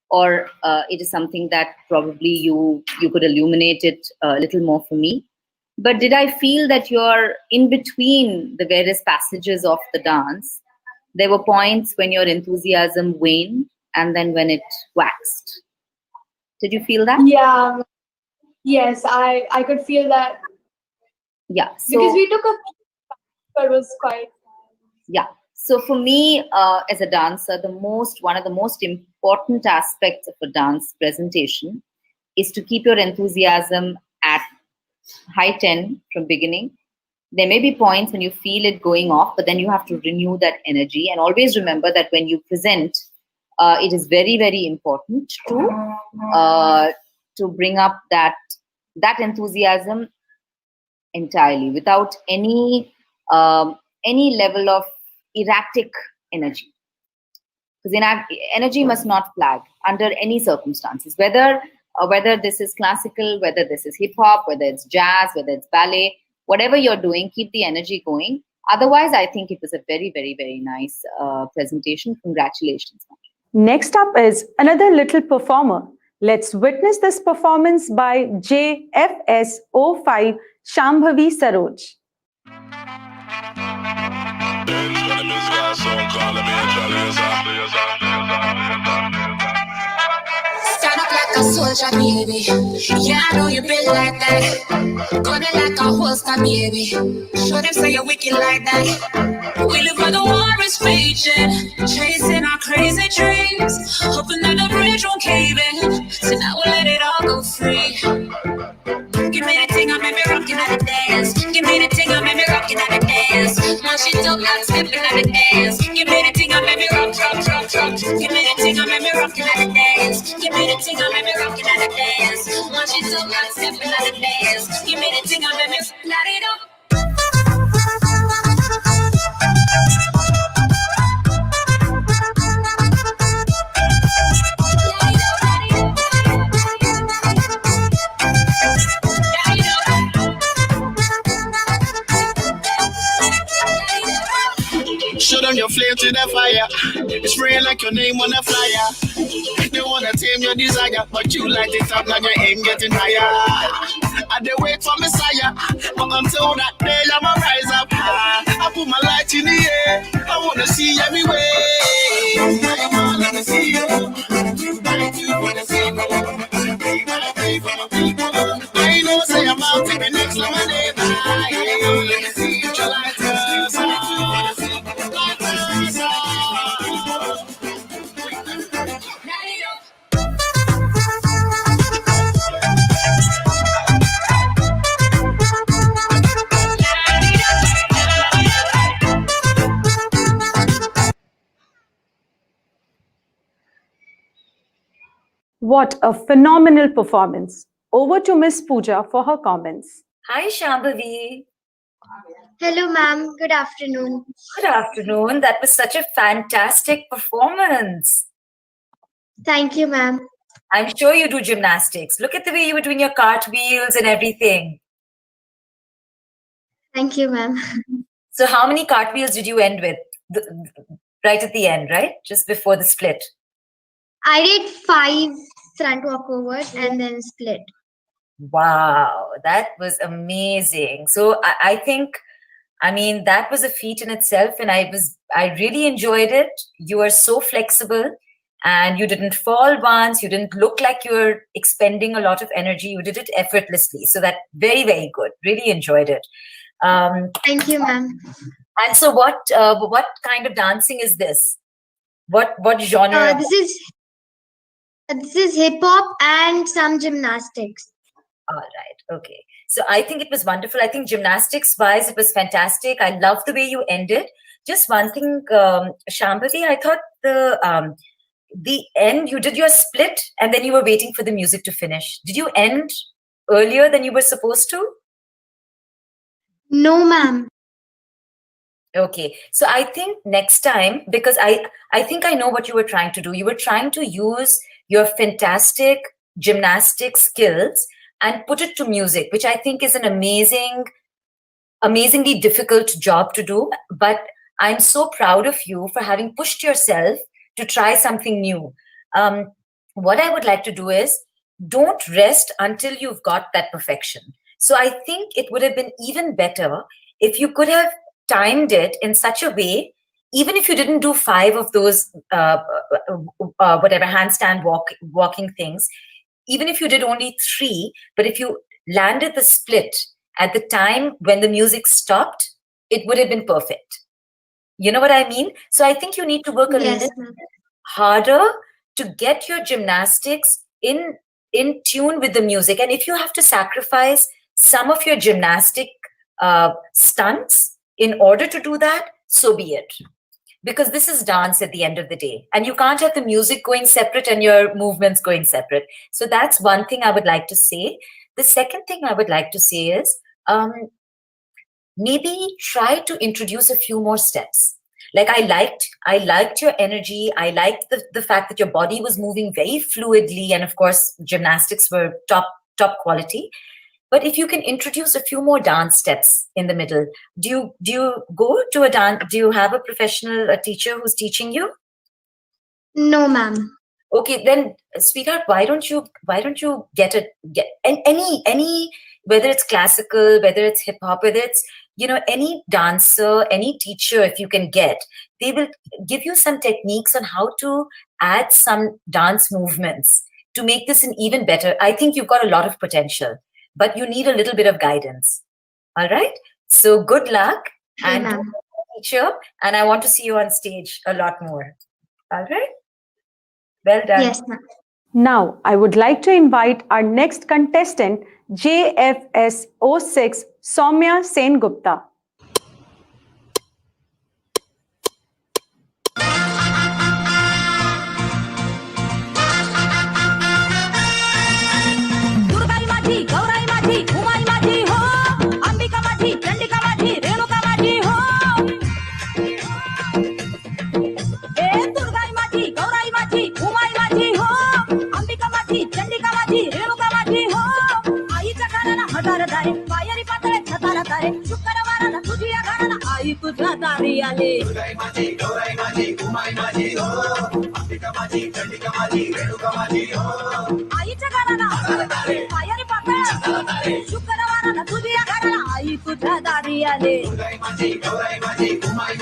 or it is something that probably you could illuminate it a little more for me. But did I feel that you're in between the various passages of the dance, there were points when your enthusiasm waned and then when it waxed? Did you feel that? Yeah. Yes, I could feel that. Yeah. So, because we took it was quite. Yeah. So for me, as a dancer, one of the most important aspects of a dance presentation is to keep your enthusiasm at high 10 from beginning. There may be points when you feel it going off, but then you have to renew that energy. And always remember that when you present, it is very, very important to bring up that enthusiasm entirely without any level of erratic energy. Because energy must not flag under any circumstances, whether this is classical, whether this is hip hop, whether it's jazz, whether it's ballet, whatever you're doing, keep the energy going. Otherwise, I think it was a very, very, very nice presentation. Congratulations. Next up is another little performer. Let's witness this performance by JFS05 Shambhavi Saroj. Stand up like a soldier, baby. Yeah, I know you been like that. Gun it like a holster, baby. Show them say you're wicked like that. We live where the war is raging, chasing our crazy dreams, hoping that the bridge won't cave in. So now we'll let it all go free. Give me the thing, I make me rockin' at the dance. Give me the thing, I make me rockin' at the dance. When she talk, I'm stepping at the dance. Give me the thing, I make me rock. Give me the thing, I make me rockin' at the dance. Give me the thing, I make me rockin' at the dance. When she talk, I'm stepping at the dance. Give me the thing, I make me light it up. Show them your flame to the fire. It's spraying like your name on a flyer. They wanna tame your desire, but you light it up, now your aim getting higher. I dey wait for Messiah, but until that day I'ma rise up high. I put my light in the air, I wanna see everywhere. I wanna see you, I do wanna see you. I know say I'm out to be next to my neighbor. I wanna see you, light us up. What a phenomenal performance. Over to Miss Pooja for her comments. Hi, Shambhavi. Hello, ma'am. Good afternoon. Good afternoon. That was such a fantastic performance. Thank you, ma'am. I'm sure you do gymnastics. Look at the way you were doing your cartwheels and everything. Thank you, ma'am. So how many cartwheels did you end with? Right at the end, right? Just before the split. I did 5 front walkovers and then split. Wow, that was amazing. So I think, I mean, that was a feat in itself, and I really enjoyed it. You are so flexible, and you didn't fall once. You didn't look like you were expending a lot of energy. You did it effortlessly. So that very, very good. Really enjoyed it. Thank you, ma'am. And so, what kind of dancing is this? What genre? This is hip hop and some gymnastics. All right. Okay. So I think it was wonderful. I think gymnastics wise, it was fantastic. I love the way you ended. Just one thing, Shambhavi, I thought the end, you did your split and then you were waiting for the music to finish. Did you end earlier than you were supposed to? No, ma'am. Okay. So I think next time, because I think I know what you were trying to do. You were trying to use your fantastic gymnastic skills and put it to music, which I think is an amazingly difficult job to do. But I'm so proud of you for having pushed yourself to try something new. What I would like to do is don't rest until you've got that perfection. So I think it would have been even better if you could have timed it in such a way, even if you didn't do 5 of those, whatever handstand walking things, even if you did only 3, but if you landed the split at the time when the music stopped, it would have been perfect. You know what I mean? So I think you need to work a little harder to get your gymnastics in tune with the music. And if you have to sacrifice some of your gymnastic stunts in order to do that, so be it. Because this is dance at the end of the day. And you can't have the music going separate and your movements going separate. So that's one thing I would like to say. The second thing I would like to say is maybe try to introduce a few more steps. Like I liked your energy. I liked the fact that your body was moving very fluidly. And of course, gymnastics were top quality. But if you can introduce a few more dance steps in the middle, do you go to a dance? Do you have a professional teacher who's teaching you? No, ma'am. Okay, then, sweetheart, why don't you get any, whether it's classical, whether it's hip hop, whether it's any dancer, any teacher, if you can get, they will give you some techniques on how to add some dance movements to make this an even better. I think you've got a lot of potential. But you need a little bit of guidance. All right. So good luck and teacher. And I want to see you on stage a lot more. All right. Well done. Yes, ma'am. Now, I would like to invite our next contestant, JFS 06, Soumya Sengupta. तुझ्या दारी आले आईच्या घराला पायारी पाकळ शुक्रवाराला तुझ्या घराला आई तुझ्या दारी आले दुर्गाई माझी गौराई माझी उमाई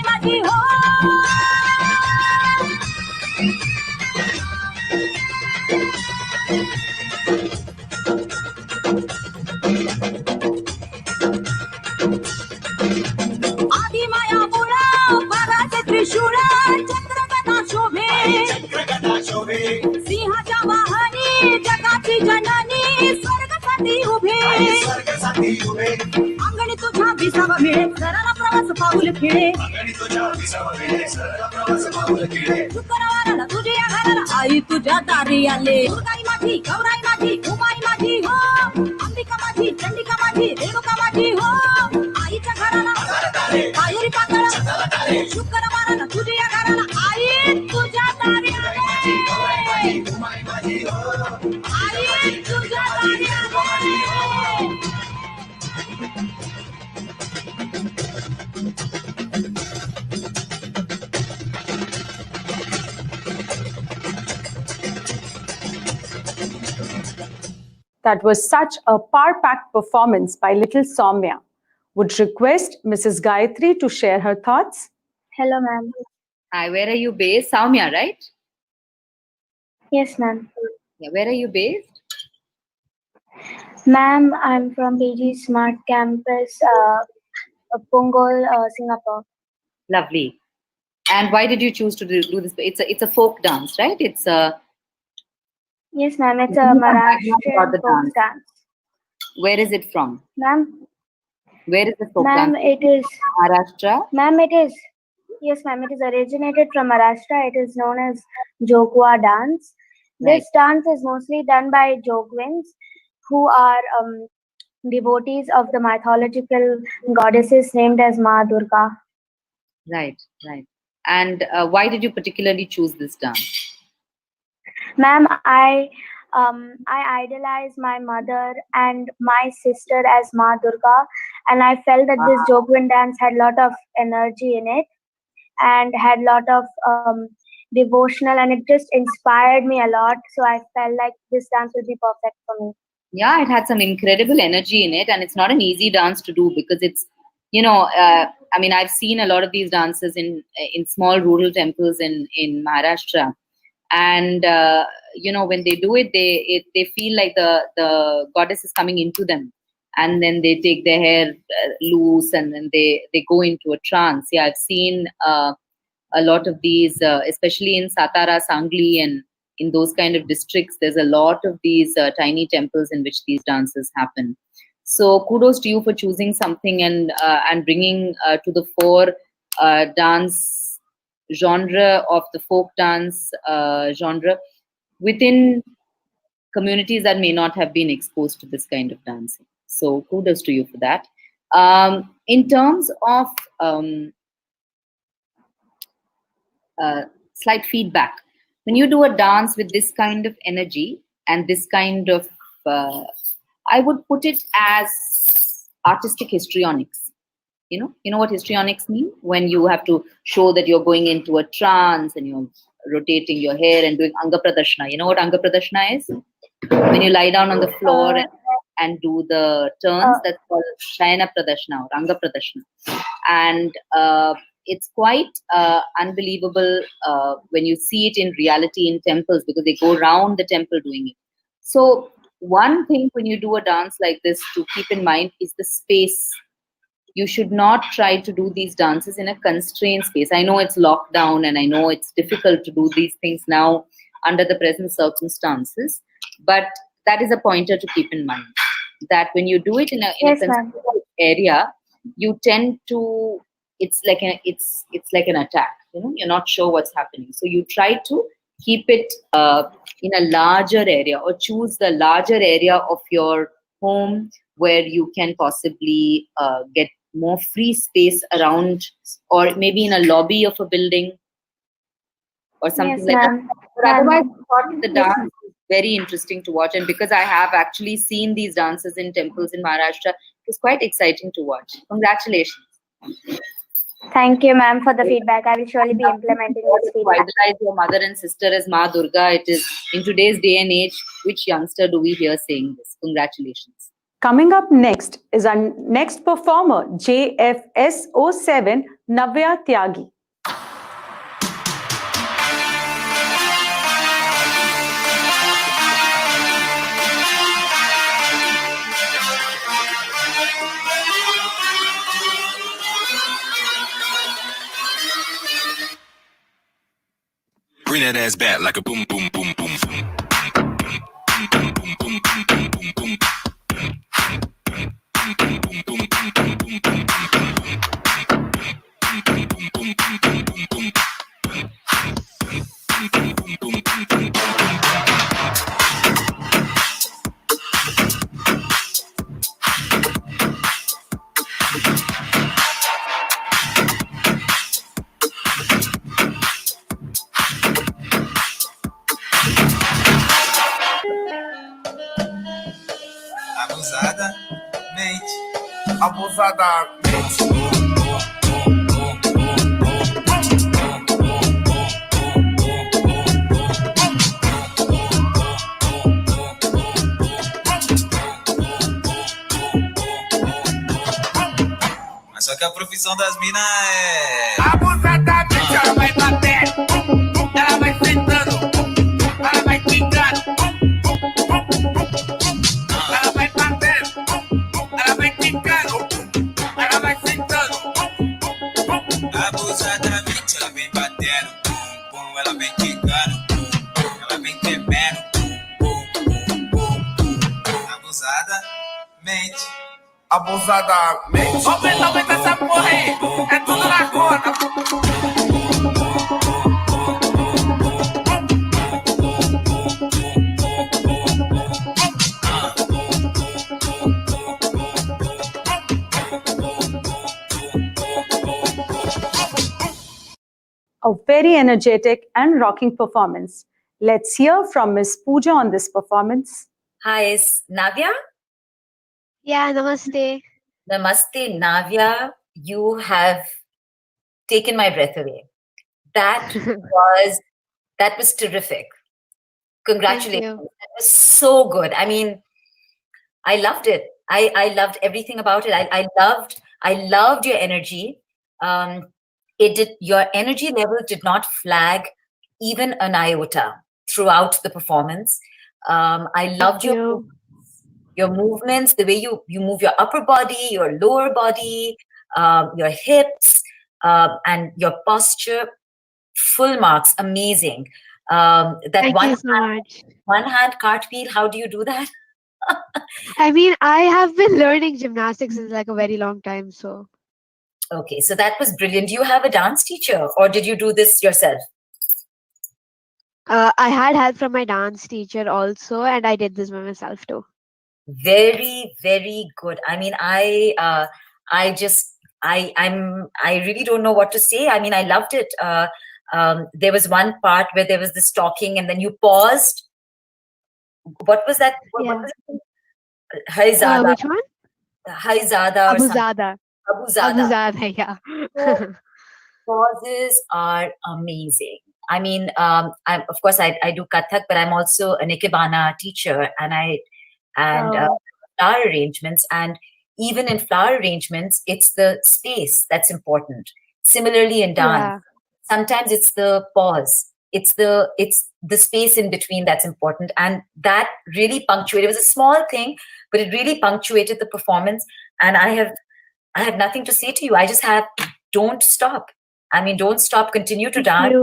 माझी हो आदि माया मुळा पराचे त्रिशूळ चक्रगदा शोभे सिंहाच्या वाहनी जगाची जननी स्वर्गसाठी उभे अंगणी तुझ्या विसावा मिळे सरला प्रवास पाऊल खेळे शुक्रवाराला तुझ्या घराला आई तुझ्या दारी आले दुर्गाई माझी गौराई माझी उमाई माझी हो अंबिका माझी चंडिका माझी रेणुका माझी हो आईच्या घराला पायरी पाकळ शुक्रवाराला तुझ्या घराला आई तुझ्या दारी आले आई तुझ्या दारी आले. That was such a power-packed performance by little Soumya. Would request Mrs. Gayatri to share her thoughts. Hello, ma'am. Hi, where are you based? Soumya, right? Yes, ma'am. Yeah, where are you based? Ma'am, I'm from PG Smart Campus, Punggol, Singapore. Lovely. And why did you choose to do this? It's a folk dance, right? It's a... Yes, ma'am. It's a Maharashtrian folk dance. Where is it from? Ma'am. Where is the folk dance? dance? Ma'am, it is... Maharashtra? Ma'am, it is... Yes, ma'am. It is originated from Maharashtra. It is known as Jogwa dance. This dance is mostly done by Jogwins, who are devotees of the mythological goddesses named as Ma Durga. Right, right. And why did you particularly choose this dance? Ma'am, I idolize my mother and my sister as Ma Durga, and I felt that this Jogwin dance had a lot of energy in it and had a lot of devotional, and it just inspired me a lot. So I felt like this dance would be perfect for me. Yeah, it had some incredible energy in it, and it's not an easy dance to do because it's, you know, I mean, I've seen a lot of these dances in small rural temples in Maharashtra, and you know, when they do it, they feel like the goddess is coming into them, and then they take their hair loose, and then they go into a trance. Yeah, I've seen a lot of these, especially in Satara, Sangli, and in those kind of districts. There's a lot of these tiny temples in which these dances happen. So kudos to you for choosing something and bringing to the fore dance genre of the folk dance genre within communities that may not have been exposed to this kind of dancing. So kudos to you for that. In terms of slight feedback, when you do a dance with this kind of energy and this kind of, I would put it as artistic histrionics. You know what histrionics mean? When you have to show that you're going into a trance and you're rotating your hair and doing Anga Pradarshana. You know what Anga Pradarshana is? When you lie down on the floor and do the turns, that's called Shayana Pradarshana or Anga Pradarshana. And it's quite unbelievable when you see it in reality in temples, because they go around the temple doing it. So one thing when you do a dance like this to keep in mind is the space. You should not try to do these dances in a constrained space. I know it's locked down and I know it's difficult to do these things now under the present circumstances, but that is a pointer to keep in mind, that when you do it in a constrained area, you tend to, it's like an attack. You know, you're not sure what's happening. So you try to keep it in a larger area, or choose the larger area of your home where you can possibly get more free space around, or maybe in a lobby of a building or something like that. But otherwise, I thought the dance is very interesting to watch, and because I have actually seen these dances in temples in Maharashtra, it's quite exciting to watch. Congratulations. Thank you, ma'am, for the feedback. I will surely be implementing this feedback. Idolize your mother and sister as Ma Durga. It is, in today's day and age, which youngster do we hear saying this? Congratulations. Coming up next is our next performer, JFS07, Navya Tyagi. Bring that ass back like a boom, boom, boom, boom, boom. Abusadamente. Abusadamente. Mas só que a profissão das minas é... Abusadamente, ela vai bater, ela vai sentando, ela vai quicando, ela vai batendo, ela vai quicando, ela vai sentando. Abusadamente, ela vem batendo, ela vem quicando, ela vem tremendo, abusadamente. Abusadamente. Aumenta essa porra aí. É tudo na conta. A very energetic and rocking performance. Let's hear from Miss Pooja on this performance. Hi, is Navya? Yeah, namaste. Namaste, Navya. You have taken my breath away. That was terrific. Congratulations. That was so good. I mean, I loved it. I loved everything about it. I loved your energy. Your energy level did not flag even an iota throughout the performance. I loved your movements, the way you move your upper body, your lower body, your hips, and your posture. Full marks, amazing. Thank you so much. One hand cartwheel, how do you do that? I mean, I have been learning gymnastics since like a very long time, so. Okay, so that was brilliant. Do you have a dance teacher or did you do this yourself? I had help from my dance teacher also, and I did this by myself too. Very, very good. I mean, I really don't know what to say. I mean, I loved it. There was one part where there was this talking and then you paused. What was that? What was it? Haizada. Which one? Haizada. Abuzada. Abuzada, yeah. Pauses are amazing. I mean, of course, I do Kathak, but I'm also an Ikebana teacher, and flower arrangements. And even in flower arrangements, it's the space that's important. Similarly, in dance, sometimes it's the pause. It's the space in between that's important, and that really punctuated. It was a small thing, but it really punctuated the performance. And I have nothing to say to you. I just have, don't stop. I mean, don't stop. Continue to dance,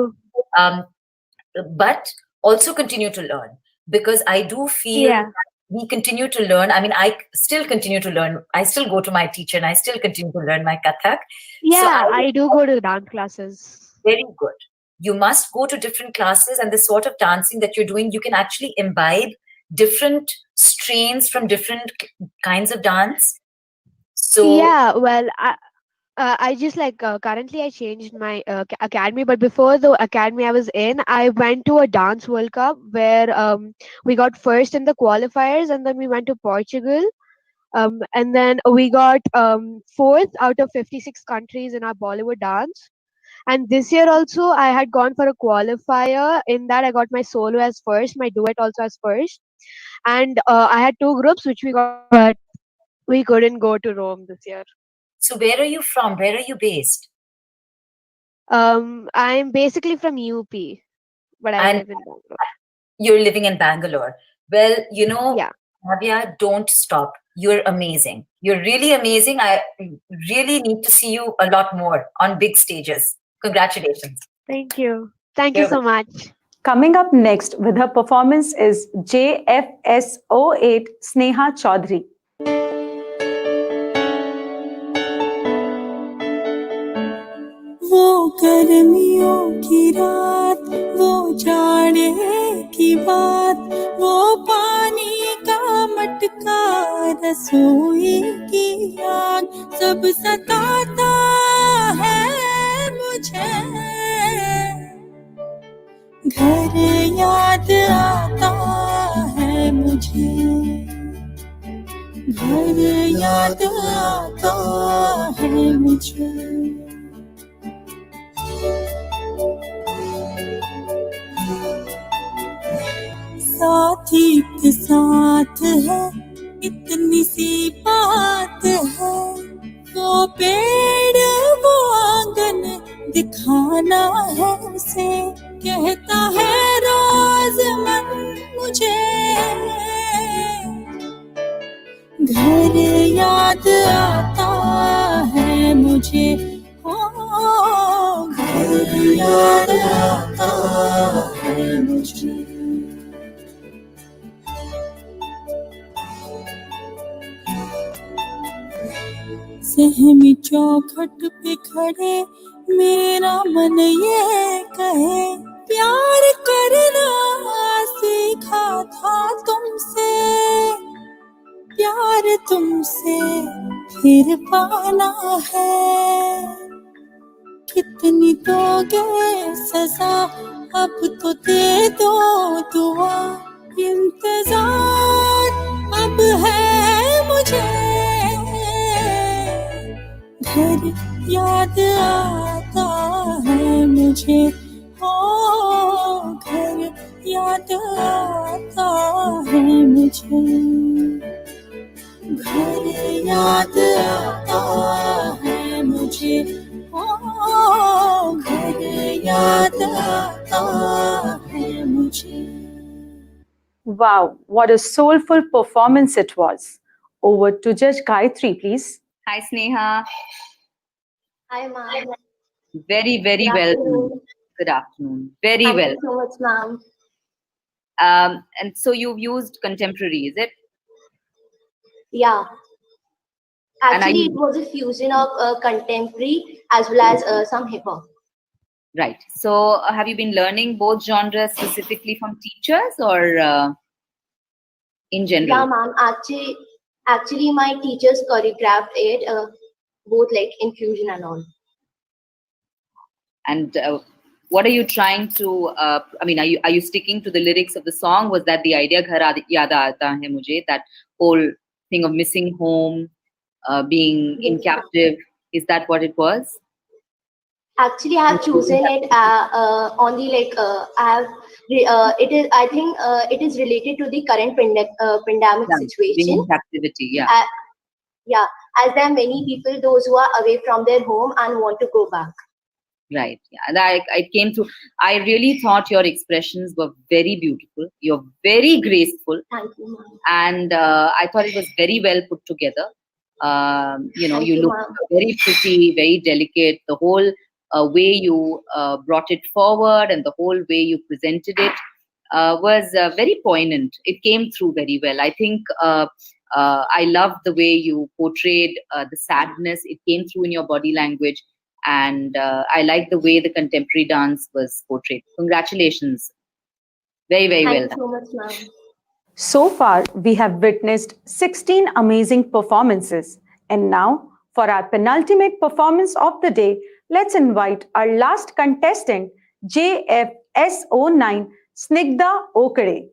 but also continue to learn, because I do feel we continue to learn. I mean, I still continue to learn. I still go to my teacher, and I still continue to learn my Kathak. Yeah, so I do go to dance classes. Very good. You must go to different classes, and the sort of dancing that you're doing, you can actually imbibe different strains from different kinds of dance. So yeah, well, I just like currently I changed my academy, but before the academy I was in, I went to a dance World Cup where we got first in the qualifiers, and then we went to Portugal, and then we got fourth out of 56 countries in our Bollywood dance. And this year also, I had gone for a qualifier. In that, I got my solo as first, my duet also as first. And I had two groups which we got, but we couldn't go to Rome this year. So where are you from? Where are you based? I'm basically from UP, but I live in Bangalore. You're living in Bangalore. Well, you know, Navya, don't stop. You're amazing. You're really amazing. I really need to see you a lot more on big stages. Congratulations. Thank you. Thank you so much. Coming up next with her performance is JFS08 Sneha Chaudhary. वो गर्मियों की रात, वो जाने की बात, वो पानी का मटका, रसोई की आग, सब सताता है मुझे। घर याद आता है मुझे, घर याद आता है मुझे। साथी के साथ है इतनी सी बात है, वो पेड़ वो आंगन दिखाना है उसे, कहता है रोज मन मुझे। घर याद आता है मुझे, ओ घर याद आता है मुझे। सहमी चौखट पे खड़े मेरा मन ये कहे, प्यार करना सीखा था तुमसे, प्यार तुमसे फिर पाना है। कितनी दोगे सजा, अब तो दे दो दुआ, इंतजार अब है मुझे। घर याद आता है मुझे, ओ घर याद आता है मुझे। घर याद आता है मुझे, ओ घर याद आता है मुझे। Wow, what a soulful performance it was. Over to Judge Gayatri, please. Hi, Sneha. Hi, ma'am. Very, very Good well. afternoon. Good afternoon. Very Thank well. you so much, ma'am. And so you've used contemporary, is it? Yeah. And are Actually, you- it was a fusion of contemporary as well as some hip hop. Right. So have you been learning both genres specifically from teachers or in general? Yeah, ma'am. Actually, my teachers choreographed it, both like in fusion and all. And what are you trying to? I mean, are you sticking to the lyrics of the song? Was that the idea? Ghar yaad aata hai mujhe. That whole thing of missing home, being in Yes, ma'am. captive. Is that what it was? Actually, I have chosen it on the like I have. It is. I think it is related to the current pandemic Yeah, situation. being in captivity. Yeah. Yeah, as there are many people, those who are away from their home and want to go back. Right. Yeah. And I came to. I really thought your expressions were very beautiful. You're very graceful. Thank you, ma'am. And I thought it was very well put together. You know, Thank you you, look ma'am. very pretty, very delicate. The whole way you brought it forward and the whole way you presented it was very poignant. It came through very well. I think I loved the way you portrayed the sadness. It came through in your body language. And I like the way the contemporary dance was portrayed. Congratulations. Very, very well Thank done. you so much, ma'am. So far, we have witnessed 16 amazing performances. And now, for our penultimate performance of the day, let's invite our last contestant, JFS09, Snigdha Okade.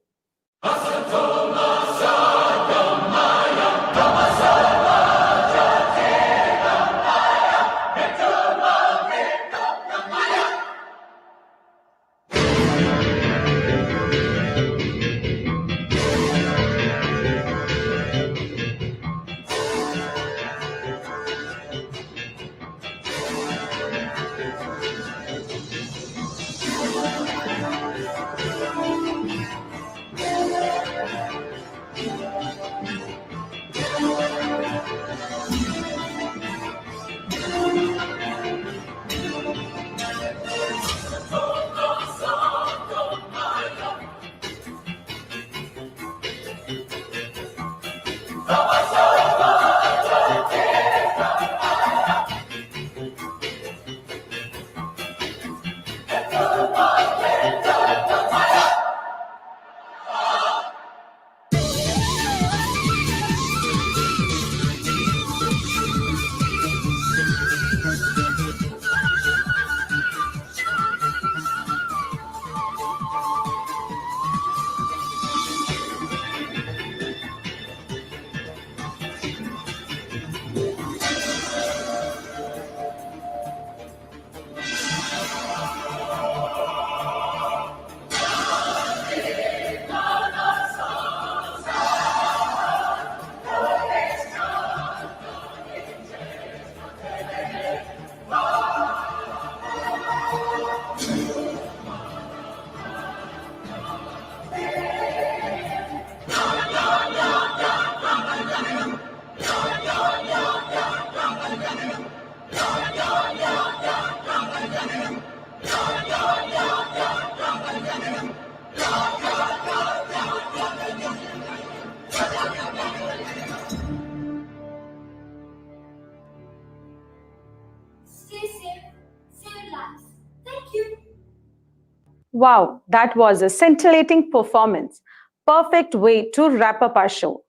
Wow, that was a scintillating performance. Perfect way to wrap up our show.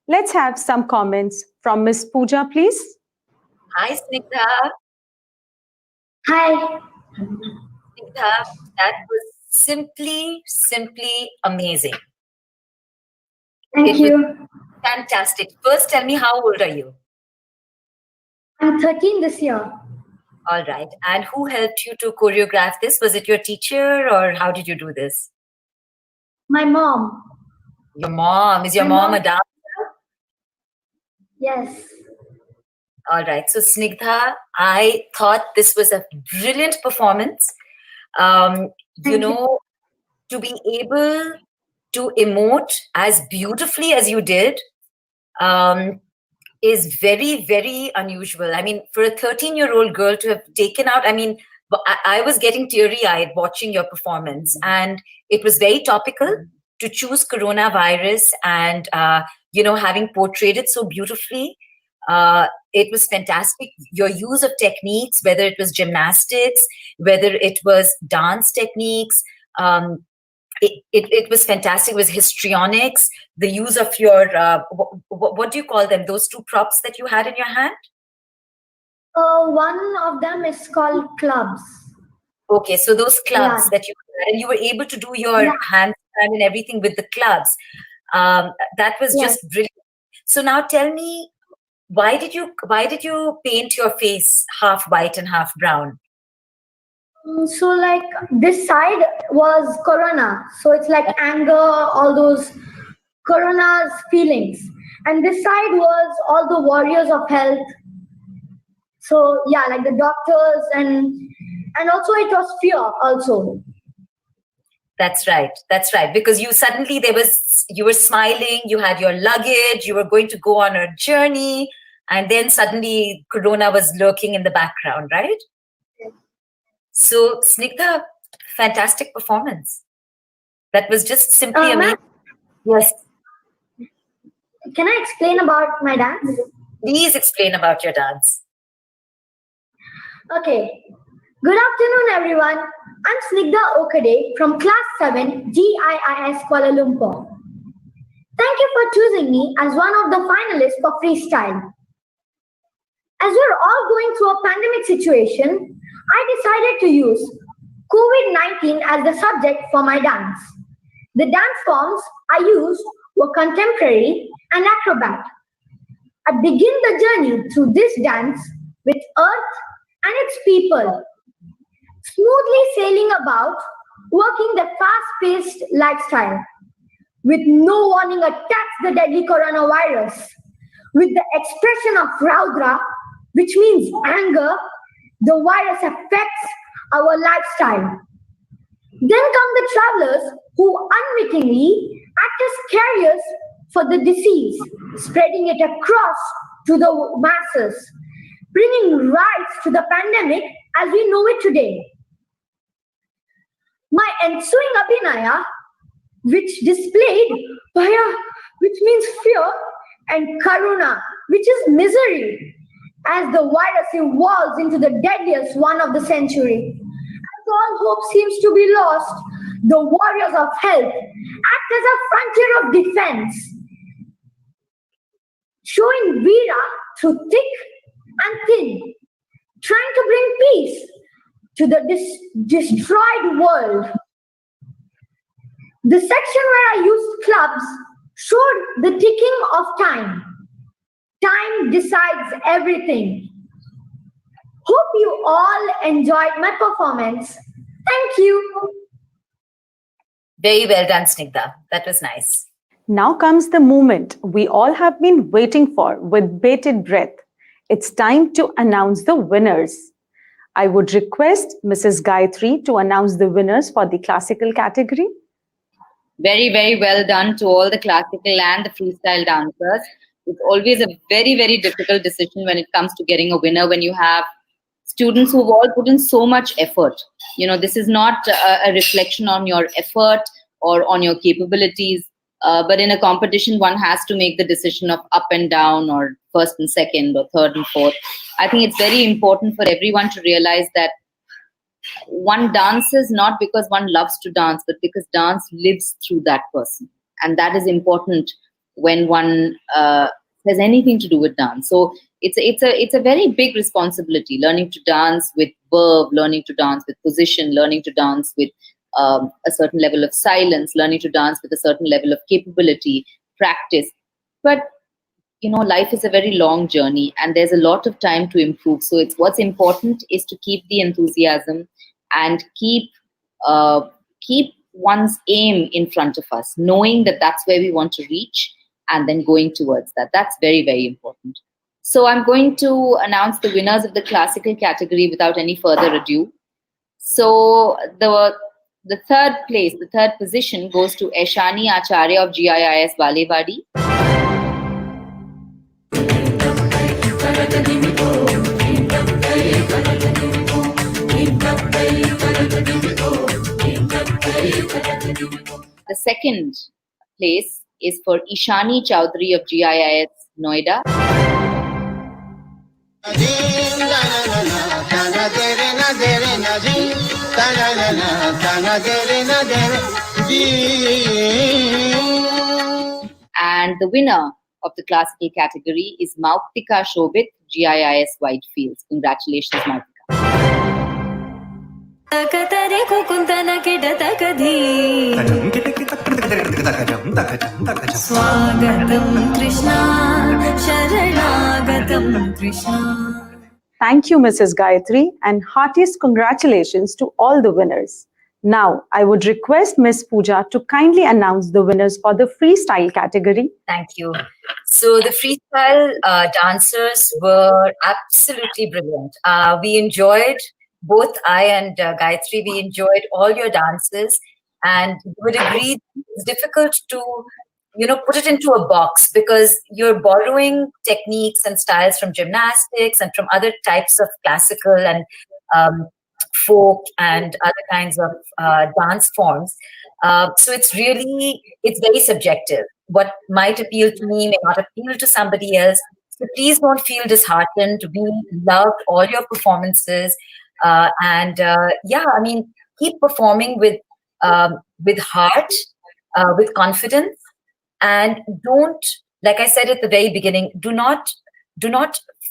Let's have some comments from Miss Pooja, please. Hi, Snigdha. Hi. Snigdha, that was simply amazing. Thank you. Fantastic. First, tell me, how old are you? I'm 13 this year. All right. And who helped you to choreograph this? Was it your teacher, or how did you do this? My mom. Your mom. Is your My mom mom- a dancer? Yes. All right. So, Snigdha, I thought this was a brilliant performance. You know, to be able to emote as beautifully as you did is very, very unusual. I mean, for a 13-year-old girl to have taken out, I mean, I was getting teary-eyed watching your performance, and it was very topical to choose coronavirus and, having portrayed it so beautifully. It was fantastic. Your use of techniques, whether it was gymnastics, whether it was dance techniques, it was fantastic. It was histrionics, the use of your, what do you call them? Those two props that you had in your hand? One of them is called clubs. Okay, so those clubs Yeah. that you had, and you were able to do your handstand and everything with the clubs. That was just brilliant. So now tell me, why did you paint your face half white and half brown? So like this side was Corona. So it's like anger, all those Corona's feelings. And this side was all the warriors of health. So yeah, like the doctors and also it was fear also. That's right. That's right. Because you were smiling, you had your luggage, you were going to go on a journey, and then suddenly Corona was lurking in the background, right? Yes. So, Snigdha, fantastic performance. That was just simply amazing. Yes. Can I explain about my dance? Please explain about your dance. Okay. Good afternoon, everyone. I'm Snigdha Okade from Class 7 GIIS Kuala Lumpur. Thank you for choosing me as one of the finalists for freestyle. As we're all going through a pandemic situation, I decided to use COVID-19 as the subject for my dance. The dance forms I used were contemporary and acrobat. I begin the journey through this dance with Earth and its people, smoothly sailing about, working the fast-paced lifestyle, with no warning attacks the deadly coronavirus, with the expression of Raudra, which means anger. The virus affects our lifestyle. Then come the travelers who unwittingly act as carriers for the disease, spreading it across to the masses, bringing rise to the pandemic as we know it today. My ensuing Abhinaya, which displayed Bhaya, which means fear, and Karuna, which is misery, as the virus evolves into the deadliest one of the century. As all hope seems to be lost, the warriors of health act as a frontier of defense, showing Veera through thick and thin, trying to bring peace to the destroyed world. The section where I used clubs showed the ticking of time. Time decides everything. Hope you all enjoyed my performance. Thank you. Very well done, Snigdha. That was nice. Now comes the moment we all have been waiting for with bated breath. It's time to announce the winners. I would request Mrs. Gayatri to announce the winners for the classical category. Very, very well done to all the classical and the freestyle dancers. It's always a very, very difficult decision when it comes to getting a winner when you have students who've all put in so much effort. You know, this is not a reflection on your effort or on your capabilities, but in a competition, one has to make the decision of up and down or first and second or third and fourth. I think it's very important for everyone to realize that one dances not because one loves to dance, but because dance lives through that person. And that is important when one has anything to do with dance. So it's a very big responsibility, learning to dance with verb, learning to dance with position, learning to dance with a certain level of silence, learning to dance with a certain level of capability, practice. But life is a very long journey and there's a lot of time to improve. So what's important is to keep the enthusiasm and keep one's aim in front of us, knowing that that's where we want to reach and then going towards that. That's very, very important. So I'm going to announce the winners of the classical category without any further ado. So the third place, the third position goes to Eshani Acharya of GIIS Balewadi. The second place is for Ishani Chowdhury of GIIS Noida. And the winner of the classical category is Mauktika Shobit, GIIS Whitefields. Congratulations, Mauktika. Thank you, Mrs. Gayatri, and heartiest congratulations to all the winners. Now, I would request Ms. Pooja to kindly announce the winners for the freestyle category. Thank you. So the freestyle dancers were absolutely brilliant. We enjoyed, both I and Gayatri, we enjoyed all your dances, and you would agree it's difficult to put it into a box because you're borrowing techniques and styles from gymnastics and from other types of classical and folk and other kinds of dance forms. So it's very subjective. What might appeal to me may not appeal to somebody else. So please don't feel disheartened. We loved all your performances. Keep performing with heart, with confidence. And don't, like I said at the very beginning, do not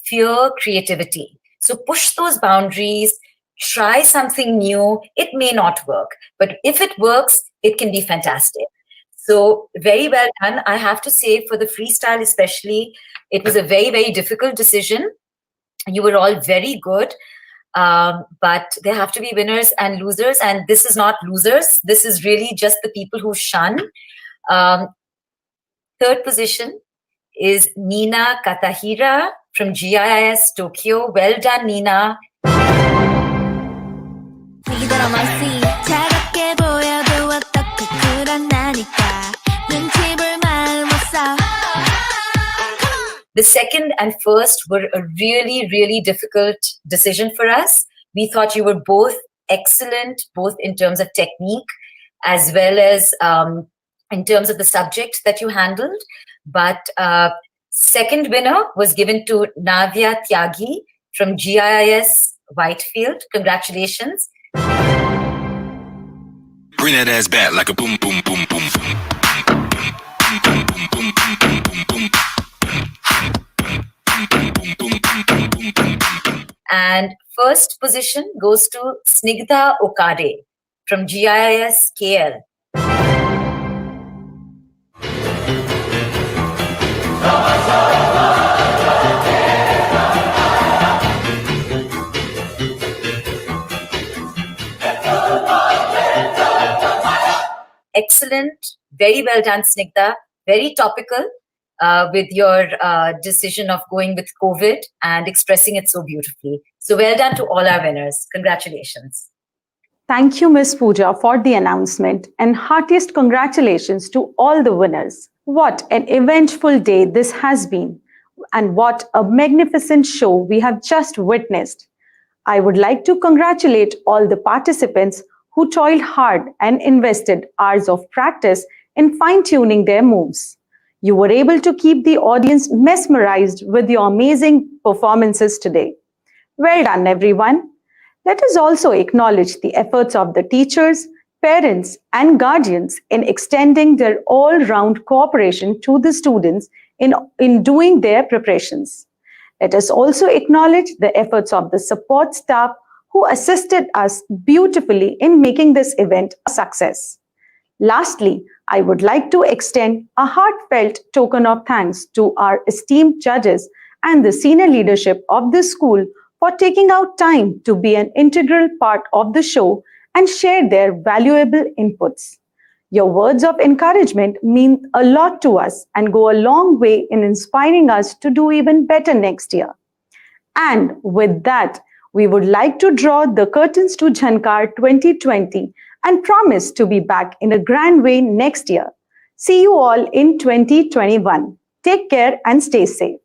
fear creativity. So push those boundaries, try something new. It may not work, but if it works, it can be fantastic. So very well done. I have to say, for the freestyle especially, it was a very, very difficult decision. You were all very good. But there have to be winners and losers, and this is not losers. This is really just the people who shun. Third position is Nina Katahira from GIIS Tokyo. Well done, Nina. The second and first were a really, really difficult decision for us. We thought you were both excellent, both in terms of technique as well as in terms of the subject that you handled. But second winner was given to Navya Tyagi from GIIS Whitefield. Congratulations. Bring that ass back like a boom, boom, boom, boom, boom. And first position goes to Snigdha Okade from GIIS KL. Excellent. Very well done, Snigdha. Very topical with your decision of going with COVID and expressing it so beautifully. So well done to all our winners. Congratulations. Thank you, Ms. Pooja, for the announcement, and heartiest congratulations to all the winners. What an eventful day this has been, and what a magnificent show we have just witnessed. I would like to congratulate all the participants who toiled hard and invested hours of practice in fine-tuning their moves. You were able to keep the audience mesmerized with your amazing performances today. Well done, everyone. Let us also acknowledge the efforts of the teachers, parents, and guardians in extending their all-round cooperation to the students in doing their preparations. Let us also acknowledge the efforts of the support staff who assisted us beautifully in making this event a success. Lastly, I would like to extend a heartfelt token of thanks to our esteemed judges and the senior leadership of this school for taking out time to be an integral part of the show and share their valuable inputs. Your words of encouragement mean a lot to us and go a long way in inspiring us to do even better next year. And with that, we would like to draw the curtains to Jhankar 2020 and promise to be back in a grand way next year. See you all in 2021. Take care and stay safe.